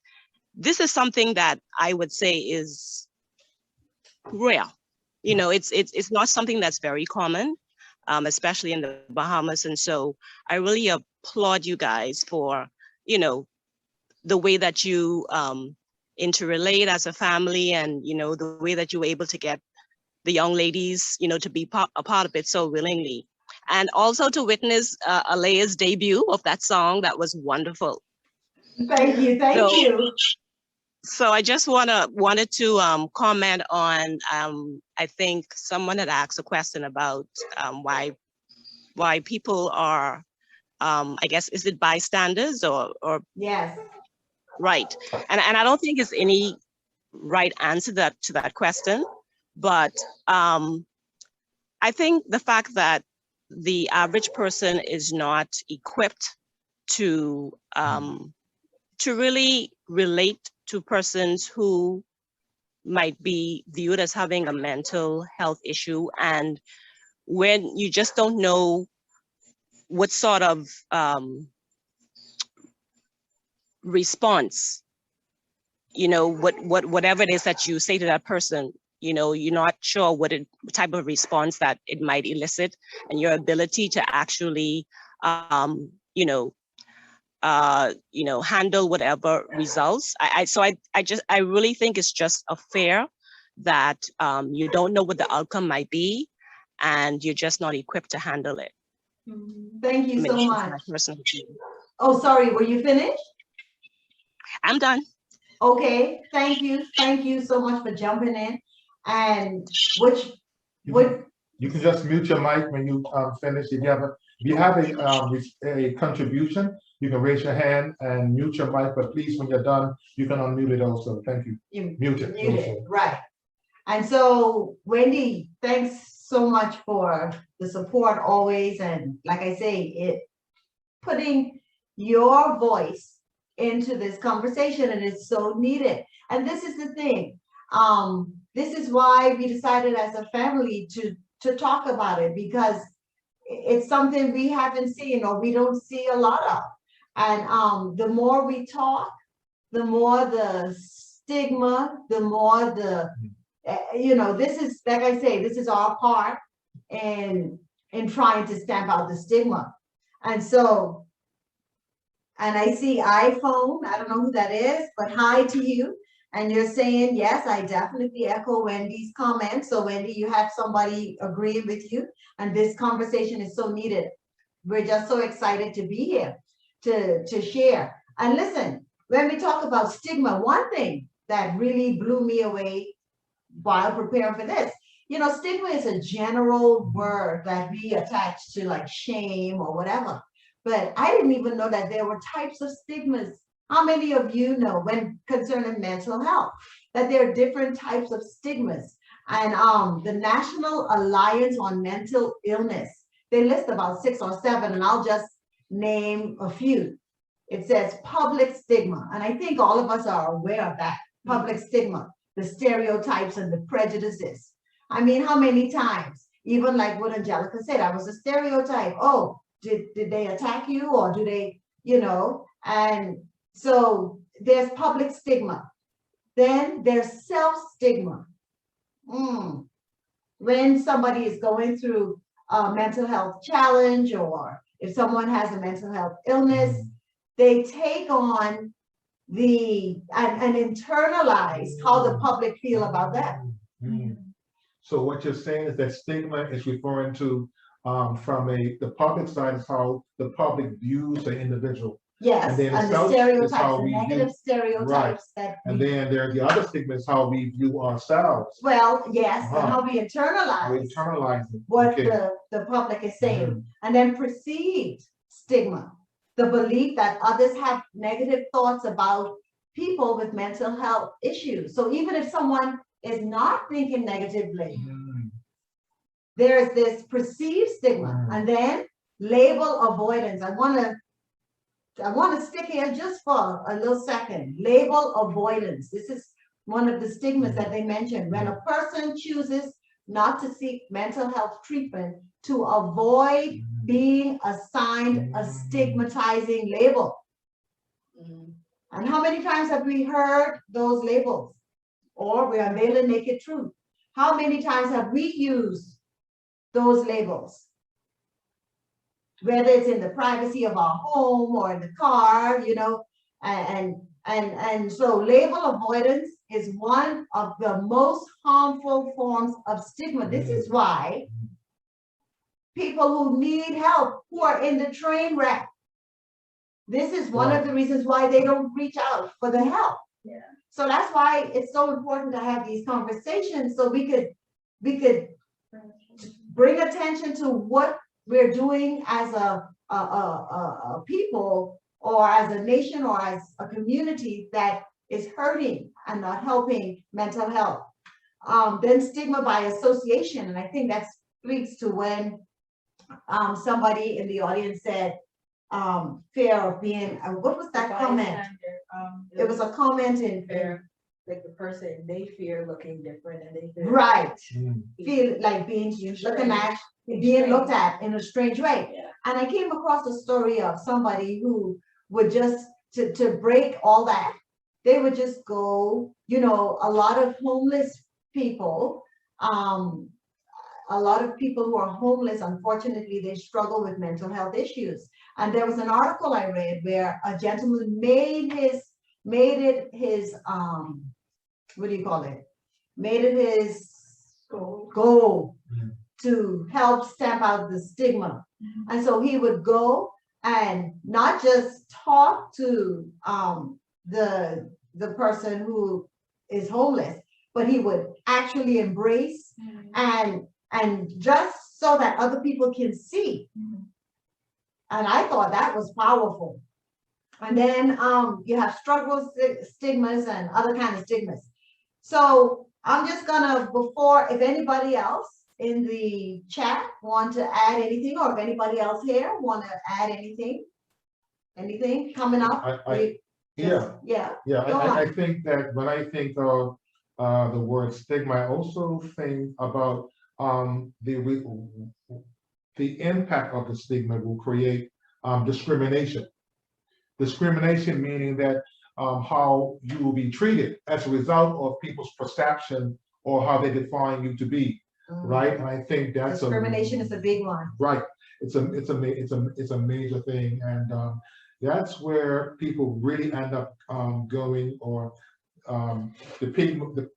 this is something that I would say is rare. You know, it's not something that's very common, especially in the Bahamas. And so I really applaud you guys for, you know, the way that you interrelate as a family and, you know, the way that you were able to get the young ladies, you know, to be a part of it so willingly. And also to witness Alea's debut of that song. That was wonderful. Thank you, thank you. So I just wanted to comment on, I think someone had asked a question about why people are, I guess, is it bystanders or Yes. right? And I don't think it's any right answer to that question, but I think the fact that the average person is not equipped to really relate to persons who might be viewed as having a mental health issue, and when you just don't know what sort of response, you know, whatever it is that you say to that person, you know, you're not sure what type of response that it might elicit, and your ability to actually, you know, handle whatever results. I really think it's just a fair that you don't know what the outcome might be, and you're just not equipped to handle it. Thank you so it's just much. my personal opinion. Oh, sorry, were you finished? I'm done. Okay, thank you so much for jumping in. And You can just mute your mic when you finish. If you have a contribution, you can raise your hand and mute your mic, but please, when you're done, you can unmute it also. Thank you. Mute it. Mute it, right. And so, Wendy, thanks so much for the support always. And like I say, putting your voice into this conversation, and it's so needed. And this is the thing. This is why we decided as a family to talk about it, because it's something we haven't seen or we don't see a lot of. And the more we talk, the more the stigma, the more the, you know, this is, like I say, this is our part in trying to stamp out the stigma. And so, and I see iPhone, I don't know who that is, but hi to you. And you're saying, yes, I definitely echo Wendy's comments. So Wendy, you have somebody agreeing with you, and this conversation is so needed. We're just so excited to be here to share. And listen, when we talk about stigma, one thing that really blew me away while preparing for this, stigma is a general word that we attach to like shame or whatever. But I didn't even know that there were types of stigmas. How many of you know, when concerning mental health, that there are different types of stigmas? And the National Alliance on Mental Illness, they list about 6 or 7, and I'll just name a few. It says public stigma, and I think all of us are aware of that. Public stigma, the stereotypes and the prejudices. I mean, how many times, even like what Angelica said, I was a stereotype. Oh, did they attack you, or do they, and so there's public stigma. Then there's self-stigma. When somebody is going through a mental health challenge, or if someone has a mental health illness, they take on and internalize how the public feel about that. So what you're saying is that stigma is referring to from the public side is how the public views the individual. Yes, and the stereotypes, the negative stereotypes that. And then there's the other stigma is how we view ourselves. Well, yes, and how we internalize. What the public is saying. And then perceived stigma, the belief that others have negative thoughts about people with mental health issues. So even if someone is not thinking negatively, there's this perceived stigma. And then label avoidance. I want to stick here just for a little second. Label avoidance. This is one of the stigmas that they mentioned. When a person chooses not to seek mental health treatment to avoid being assigned a stigmatizing label. And how many times have we heard those labels? Or we are unveiling naked truth. How many times have we used those labels? Whether it's in the privacy of our home or in the car, and so label avoidance is one of the most harmful forms of stigma. This is why people who need help, who are in the train wreck, this is one of the reasons why they don't reach out for the help. So that's why it's so important to have these conversations, so we could bring attention to what we're doing as a people, or as a nation, or as a community that is hurting and not helping mental health. Then stigma by association, and I think that speaks to when somebody in the audience said fear of being, what was that comment? It was a comment in fear, like the person, they fear looking different, and they fear feel like being looked at in a strange way. And I came across a story of somebody who would just to break all that, they would just go, a lot of homeless people, a lot of people who are homeless, unfortunately, they struggle with mental health issues. And there was an article I read where a gentleman made it his what do you call it? Made it his goal to help stamp out the stigma. And so he would go and not just talk to the person who is homeless, but he would actually embrace and just so that other people can see. And I thought that was powerful. And then you have struggle stigmas and other kind of stigmas. So I'm just gonna, if anybody else in the chat want to add anything, or if anybody else here want to add anything coming up? I think that when I think of the word stigma, I also think about the impact of the stigma will create discrimination. Discrimination meaning that how you will be treated as a result of people's perception or how they define you to be, right? And I think that's discrimination is a big one. Right. It's a major thing, and that's where people really end up going, or the people, the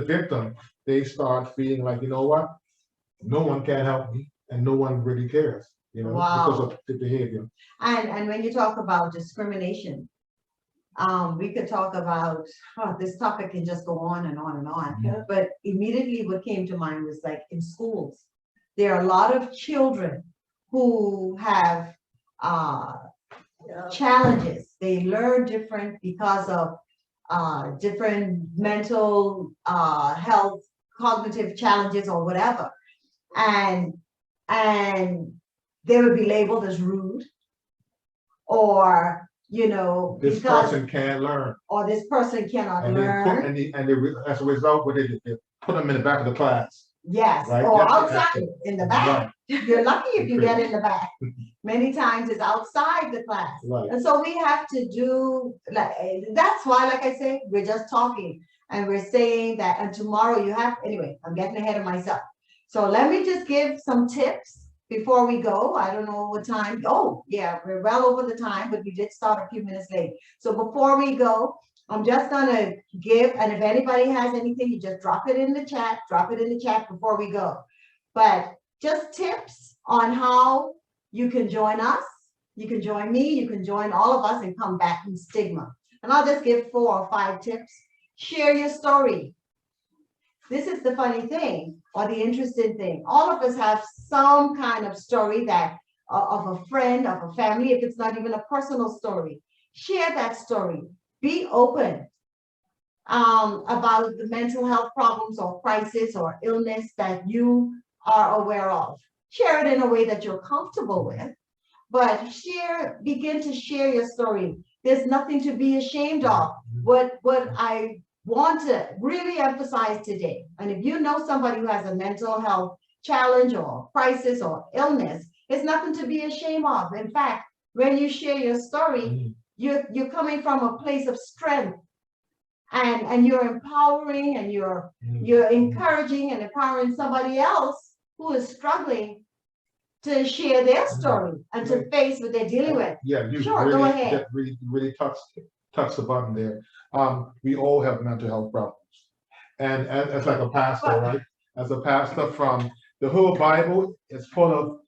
victim, they start feeling like, you know what, no one can help me, and no one really cares, because of the behavior. And when you talk about discrimination, We could talk about, this topic can just go on and on and on. Yeah. But immediately what came to mind was like in schools, there are a lot of children who have challenges. They learn different because of different mental health, cognitive challenges or whatever. And they would be labeled as rude, or This because, person can't learn. or this person cannot And learn. as a result, what they put them in the back of the class. Yes, Right, or that's the outside action. in the back. Right. You're lucky if you get in the back. Many times it's outside the class. Right. And so we have to do, like, that's why, like I say, we're just talking and we're saying that, and tomorrow you have, anyway, I'm getting ahead of myself. So let me just give some tips before we go. I don't know what time. Oh, yeah, we're well over the time, but we did start a few minutes late. So before we go, I'm just gonna give, and if anybody has anything, you just drop it in the chat before we go. But just tips on how you can join us, you can join me, you can join all of us and come back from stigma. And I'll just give 4 or 5 tips. Share your story. This is the funny thing, or the interesting thing. All of us have some kind of story that of a friend, of a family, if it's not even a personal story. Share that story. Be open about the mental health problems or crisis or illness that you are aware of. Share it in a way that you're comfortable with, but begin to share your story. There's nothing to be ashamed of. What I want to really emphasize today, and if you know somebody who has a mental health challenge or crisis or illness, it's nothing to be ashamed of. In fact, when you share your story, you're coming from a place of strength, and you're empowering, and you're encouraging and empowering somebody else who is struggling to share their story and to face what they're dealing with. Yeah, you Sure, really, go ahead. really touch the button there. We all have mental health problems, and as like a pastor, right? As a pastor, from the whole Bible is full of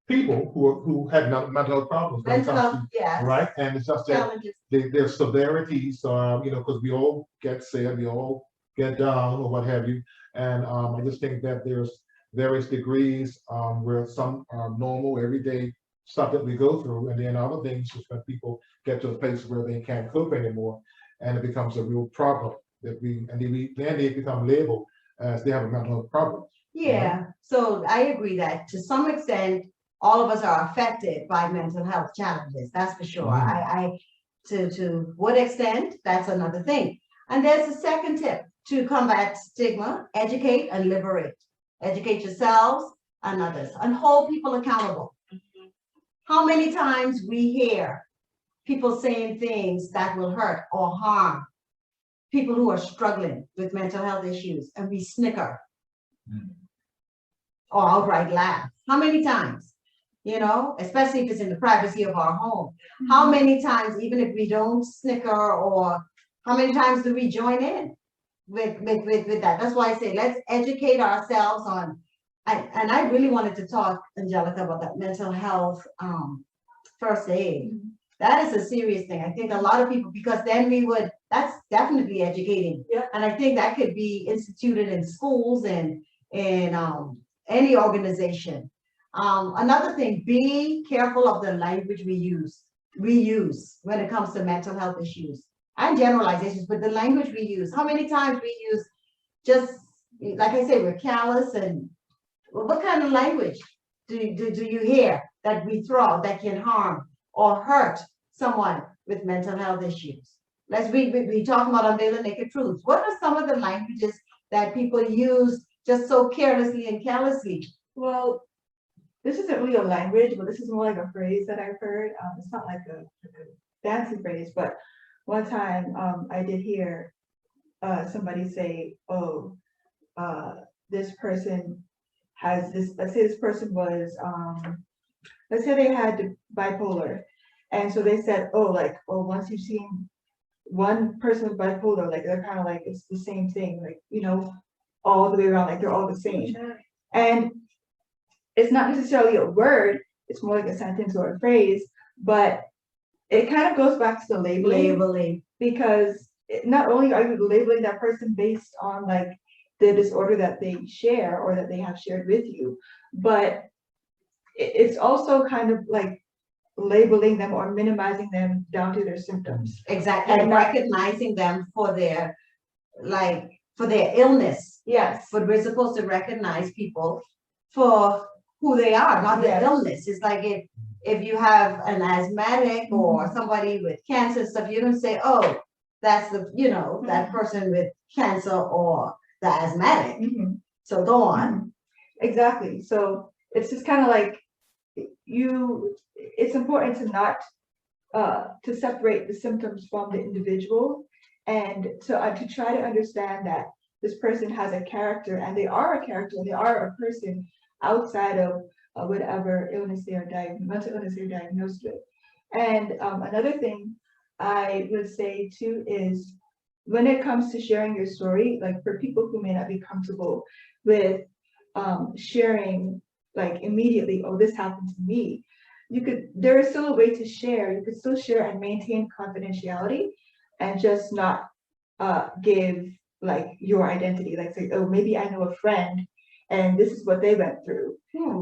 people who had mental health problems. Mental health, yes. Right, and it's just that Challenges. there's severities, because we all get sad, we all get down or what have you, and I just think that there's various degrees where some are normal, everyday stuff that we go through, and then other things just when people get to a place where they can't cope anymore, and it becomes a real problem that then they become labeled as they have a mental health problem. Yeah, so I agree that to some extent, all of us are affected by mental health challenges, that's for sure. To what extent, that's another thing. And there's a second tip to combat stigma: educate and liberate. Educate yourselves and others, and hold people accountable. How many times we hear people saying things that will hurt or harm people who are struggling with mental health issues, and we snicker or outright laugh? How many times? Especially if it's in the privacy of our home. How many times, even if we don't snicker, or how many times do we join in with that? That's why I say let's educate ourselves on, and I really wanted to talk, Angelica, about that mental health first aid. That is a serious thing. I think a lot of people, because then that's definitely educating. Yeah. And I think that could be instituted in schools and in any organization. Another thing, be careful of the language we use when it comes to mental health issues and generalizations, but the language we use. How many times we use, just like I say, we're callous, and what kind of language do you hear that we throw that can harm or hurt someone with mental health issues? We talk about Unveiling Naked Truths. What are some of the languages that people use just so carelessly and callously? Well, this isn't really a language, but this is more like a phrase that I've heard. It's not like a fancy phrase, but one time I did hear somebody say, "Oh, this person has this." Let's say this person was, let's say they had bipolar, and so they said, "Oh, once you've seen one person with bipolar, like they're kind of like it's the same thing, all the way around, like they're all the same." And it's not necessarily a word, it's more like a sentence or a phrase, but it kind of goes back to the Labeling. because not only are you labeling that person based on like the disorder that they share or that they have shared with you, but it's also kind of like labeling them or minimizing them down to their symptoms. Exactly, And and not- recognizing them for their, like, for their illness. Yes. But we're supposed to recognize people for who they are, not the Yes. illness. It's like if you have an asthmatic or somebody with cancer and stuff, you don't say, oh, that's the, you know, that person with cancer or the asthmatic. Mhm. So go on. Exactly. So it's just kind of like it's important to not to separate the symptoms from the individual and to try to understand that this person has a character and they are a character, they are a person outside of whatever illness they are mental illness they're diagnosed with. And another thing I would say too is when it comes to sharing your story, like for people who may not be comfortable with sharing like immediately, oh, this happened to me, there is still a way to share. You could still share and maintain confidentiality and just not give like your identity, like say, oh, maybe I know a friend and this is what they went through.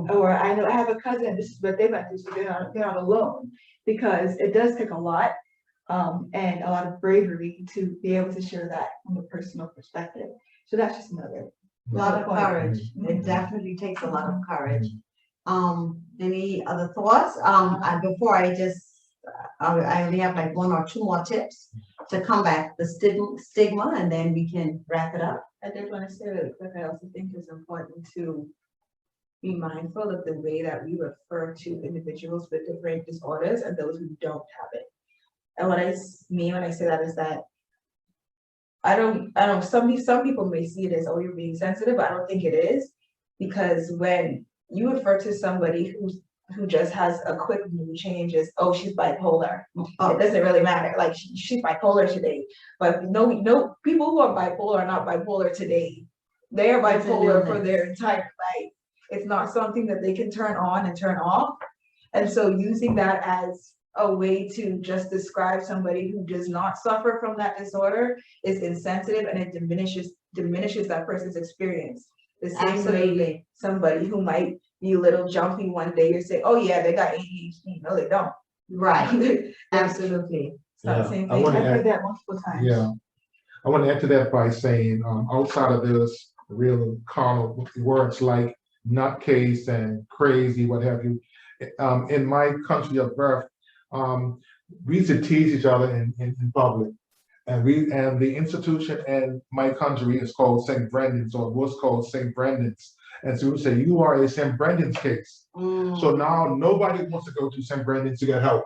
Or I have a cousin, this is what they went through, so they're not alone, because it does take a lot and a lot of bravery to be able to share that from a personal perspective. So that's just another. A lot of courage. Mhm. It definitely takes a lot of courage. Any other thoughts? Before I only have like one or two more tips to combat the stigma, and then we can wrap it up. I did want to say really quick, I also think it's important to be mindful of the way that we refer to individuals with different disorders and those who don't have it. And what I mean when I say that is that I don't, some people may see it as, oh, you're being sensitive, but I don't think it is, because when you refer to somebody who just has a quick mood change as, oh, she's bipolar. It doesn't really matter. Like she's bipolar today, but no, people who are bipolar are not bipolar today. They are bipolar for their entire life. It's not something that they can turn on and turn off. And so using that as a way to just describe somebody who does not suffer from that disorder is insensitive, and it diminishes that person's experience. The same way somebody who might be a little jumpy one day, you say, oh yeah, they got ADHD. No, they don't. Right. Absolutely. It's not the same I thing. wanna I've add- heard that multiple times. Yeah, I want to add to that by saying, outside of those real carnal words like nutcase and crazy, what have you, in my country of birth, we used to tease each other in public. And the institution in my country is called St. Brendan's, or was called St. Brendan's. And so we would say, you are a St. Brendan's case. So now nobody wants to go to St. Brendan's to get help.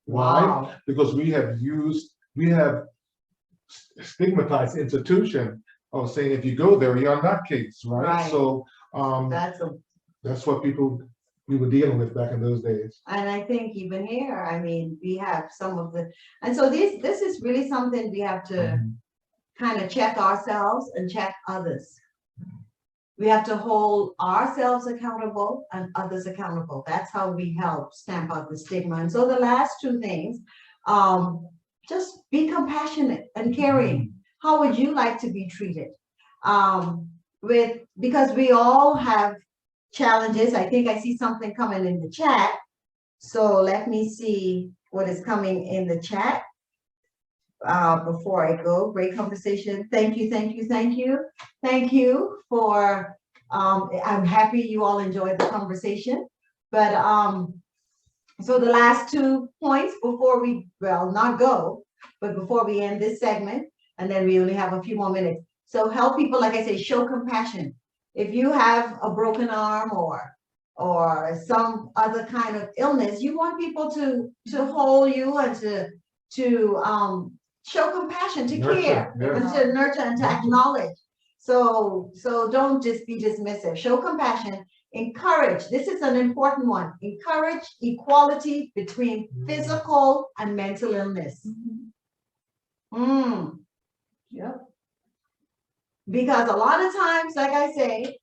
Why? Wow. Because we have stigmatized institution of saying if you go there, you're not case, right? Right. So That's what we were dealing with back in those days. and I think even here, I mean, we have some of and so this is really something we have to kind of check ourselves and check others. We have to hold ourselves accountable and others accountable. That's how we help stamp out the stigma. And so the last two things, just be compassionate and caring. How would you like to be treated? Because we all have challenges. I think I see something coming in the chat. So let me see what is coming in the chat. Before I go, great conversation. Thank you, thank you, thank you. Thank you for, I'm happy you all enjoyed the conversation. But so the last 2 points before we, well, not go, but before we end this segment, and then we only have a few more minutes. So help people, like I say, show compassion. If you have a broken arm or some other kind of illness, you want people to hold you and to show compassion, to care, and to nurture and to acknowledge. So don't just be dismissive. Show compassion, encourage. This is an important one. Encourage equality between physical and mental illness. Yep. Because a lot of times, like I say,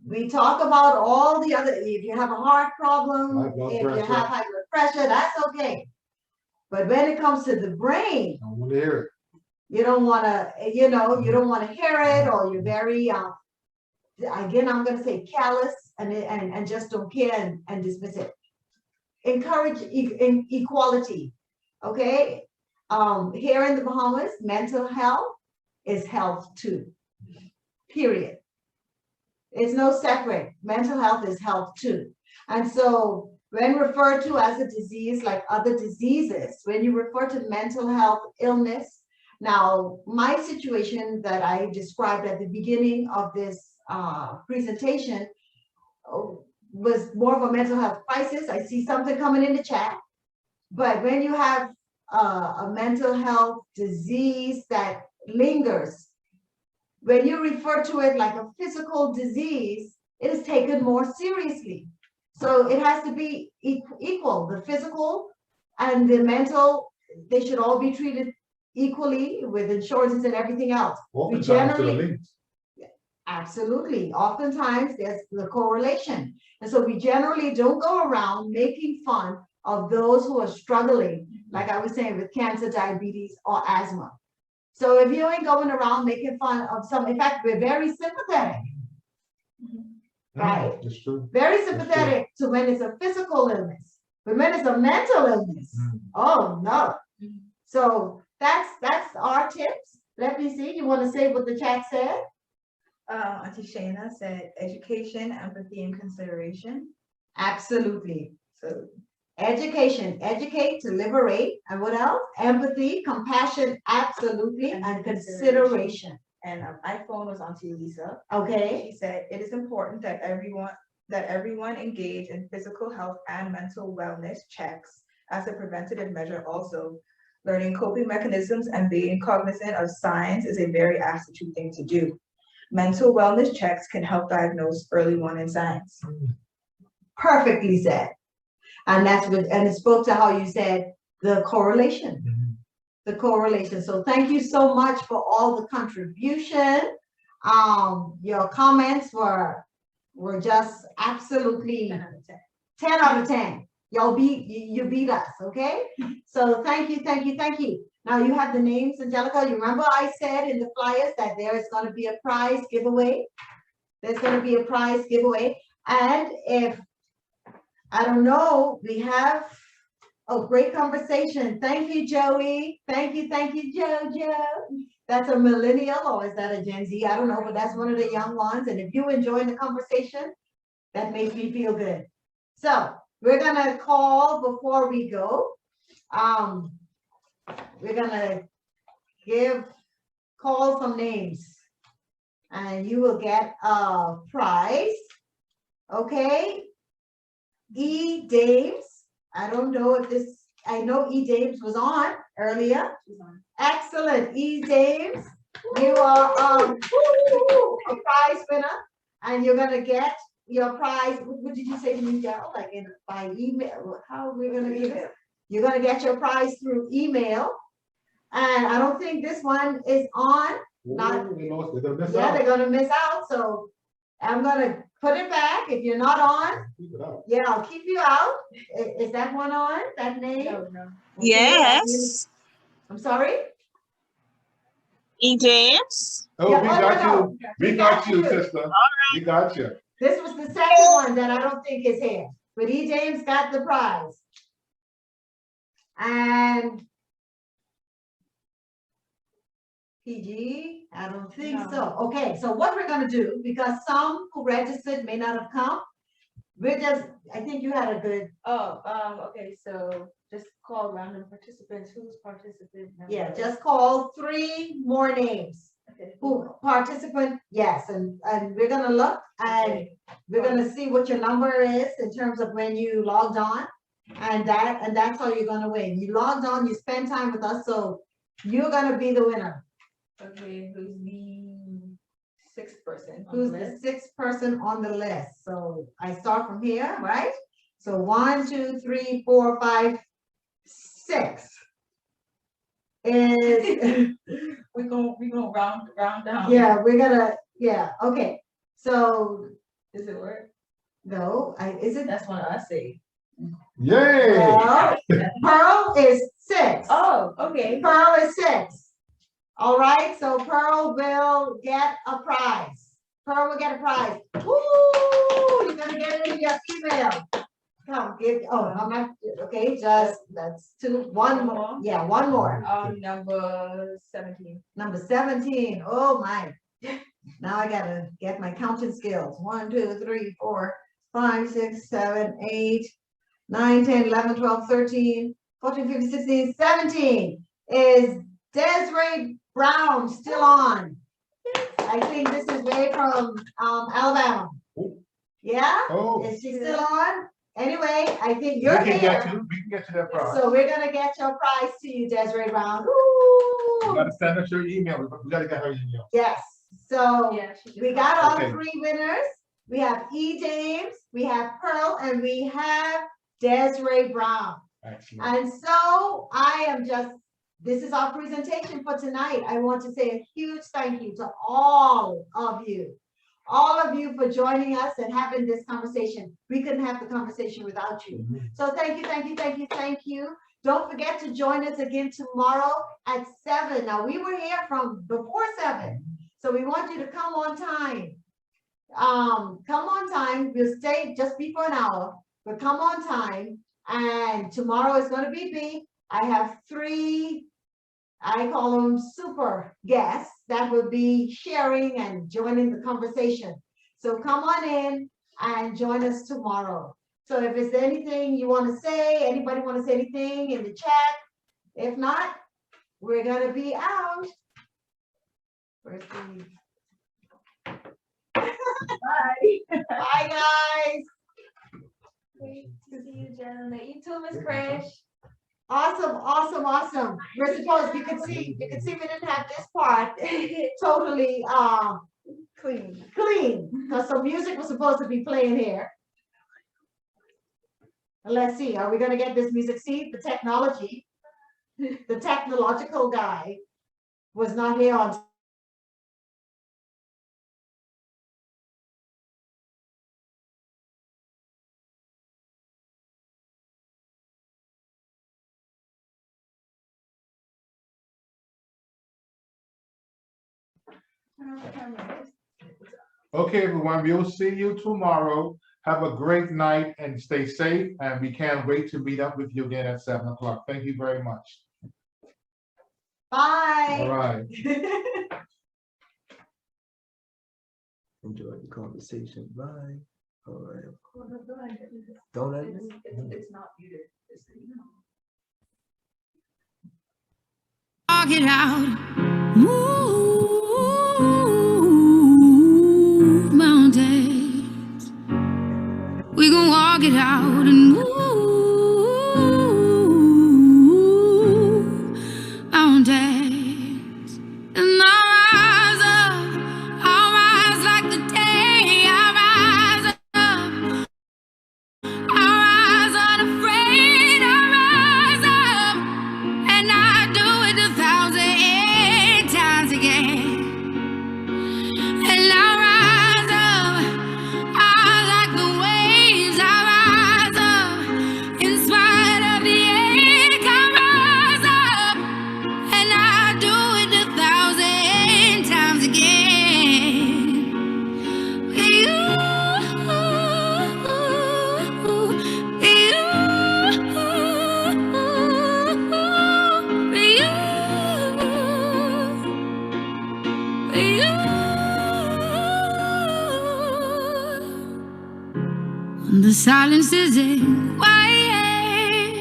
we talk about all the other, if you have a heart problem, if you have high blood pressure, that's okay. But when it comes to the brain, I want to hear it. you don't want to, you don't want to hear it, or you're very, again, I'm going to say callous and just don't care and dismiss it. Encourage equality, okay? Here in the Bahamas, mental health is health too, period. It's no separate. Mental health is health too. And so when referred to as a disease like other diseases, when you refer to mental health illness, now my situation that I described at the beginning of this presentation was more of a mental health crisis. I see something coming in the chat. But when you have a mental health disease that lingers, when you refer to it like a physical disease, it is taken more seriously. So it has to be equal. The physical and the mental, they should all be treated equally with insurances and everything else. We generally, absolutely, oftentimes there's the correlation. And so we generally don't go around making fun of those who are struggling, like I was saying, with cancer, diabetes, or asthma. So if you ain't going around making fun of some, in fact, we're very sympathetic, right? That's true. Very sympathetic to when it's a physical illness, but when it's a mental illness, oh no. So that's our tips. Let me see, you want to say what the chat said? Auntie Shayna said education, empathy, and consideration. Absolutely. So education, educate to liberate, and what else? Empathy, compassion, absolutely, and consideration. And iPhone was Auntie Lisa. Okay. She said it is important that everyone engage in physical health and mental wellness checks as a preventative measure. Also, learning coping mechanisms and being cognizant of signs is a very astute thing to do. Mental wellness checks can help diagnose early warning signs. Perfectly said. And that's what, and it spoke to how you said the correlation. The correlation. So thank you so much for all the contribution. Your comments were just absolutely 10 out of 10. 10 out of 10. You beat us, okay? So thank you, thank you, thank you. Now you have the names, Angelica. You remember I said in the flyers that there is going to be a prize giveaway. There's going to be a prize giveaway. And if, I don't know, we have a great conversation. Thank you, Joey. Thank you, Jojo. That's a millennial, or is that a Gen Z? I don't know, but that's one of the young ones. And if you enjoy the conversation, that makes me feel good. So we're gonna call before we go. We're gonna call some names, and you will get a prize. Okay. E. Dames. I don't know if this, I know E. Dames was on earlier. She's on. Excellent, E. Dames. You are a prize winner, and you're gonna get your prize. What did you say to me, Daryl? Like by email? How are we gonna get it? You're gonna get your prize through email. And I don't think this one is on. They're gonna miss out. So I'm gonna put it back. If you're not on, yeah, I'll keep you out. Is that one on? That name? No. Okay. Yes. I'm sorry? E. James. Oh, yeah, we got you, sister. All right. We got you. This was the second one that I don't think is here. But E. James got the prize. And PG, I don't think so. Okay, so what we're gonna do, because some who registered may not have come, we're just, I think you had a good. Okay, so just call random participants. Who's participant number? Yeah, just call 3 more names. Okay. Who participant, yes, and we're gonna look and we're gonna see what your number is in terms of when you logged on, and that's how you're gonna win. You logged on, you spend time with us, so you're gonna be the winner. Okay, who's the 6th person? Who's the 6th person on the list? So I start from here, right? So 1, 2, 3, 4, 5, 6 is we're gonna round down. Yeah, we're gonna, yeah, okay. So does it work? No, is it? That's what I say. Yay! Well, Pearl is 6. Oh, okay. Pearl is 6. All right, so Pearl will get a prize. Pearl will get a prize. Woo! You're gonna get it in your email. Come, I'm not, okay, just, that's 2, 1 more. Yeah, 1 more. Number 17. Number 17, oh my. Now I gotta get my counting skills. 1, 2, 3, 4, 5, 6, 7, 8, 9, 10, 11, 12, 13, 14, 15, 16, 17. Is Desiree Brown still on? I think this is Ray from Alabama. Yeah? Oh. Is she still on? Anyway, I think you're We can here. get to that prize. So we're gonna get your prize to you, Desiree Brown. You Woo! gotta send us your email. We gotta get her email. Yes. So Yeah, she just we got all Okay. 3 winners. We have E. James, we have Pearl, and we have Desiree Brown. Excellent. And so this is our presentation for tonight. I want to say a huge thank you to all of you for joining us and having this conversation. We couldn't have the conversation without you. So thank you, thank you, thank you, thank you. Don't forget to join us again tomorrow at 7. Now, we were here from before 7, so we want you to come on time. Come on time. We'll stay just before an hour, but come on time. And tomorrow is going to be big. I have 3, I call them super guests that will be sharing and joining the conversation. So come on in and join us tomorrow. So if there's anything you want to say, anybody want to say anything in the chat? If not, we're going to be out. Where's the... Bye. Bye, guys. Great to see you, Jen. You too, Miss Crash. Awesome, awesome, awesome. We're supposed, you can see we didn't have this part totally clean, because some music was supposed to be playing here. Let's see, are we gonna get this music? See, the technological guy was not here on Okay, everyone, we will see you tomorrow. Have a great night and stay safe. And we can't wait to meet up with you again at 7 o'clock. Thank you very much. Bye. All right. Enjoy the conversation. Bye. All right. Don't let me. It's not muted. Walk it out, move mountains. We gon' walk it out and move mountains. And I'll rise like the day. I'll rise up, I'll rise unafraid. I'll rise up, and I do it 1,000 times again. And I'll rise up, I like the waves. I rise up, in spite of the ache. I rise up, and I do it 1,000 times again. The silence isn't quiet,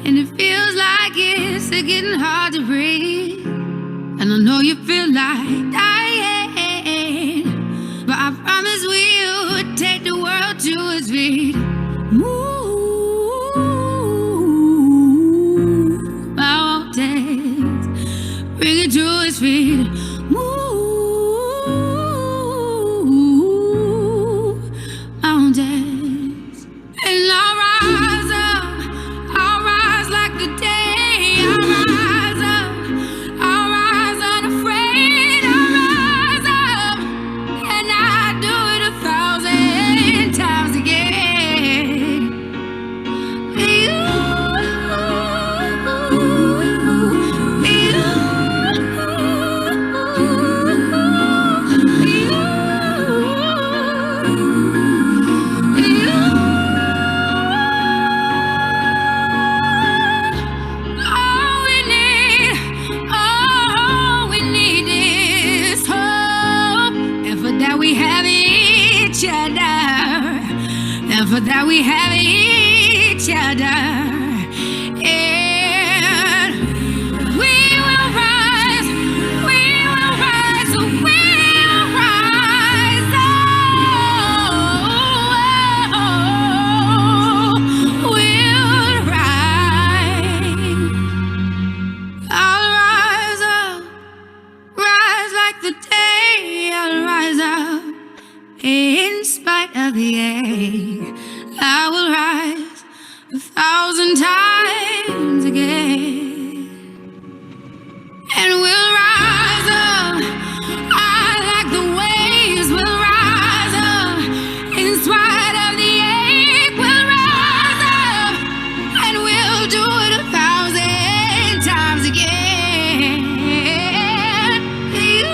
and it feels like it's getting hard to breathe. And I know you feel like dying, but I promise we'll take the world to its feet. Move mountains, bring it to its feet. Move mountains, and I'll rise up, I'll rise like the day. I'll rise up, I'll rise unafraid. I'll but that we have each other. And we will rise, we will rise, we will rise. Oh, we'll rise. I'll rise up, rise like the day. I'll rise up in spite of the ache. I will rise 1,000 times again, and we'll rise up. I like the waves. We'll rise up in spite of the ache. We'll rise up, and we'll do it 1,000 times again. You.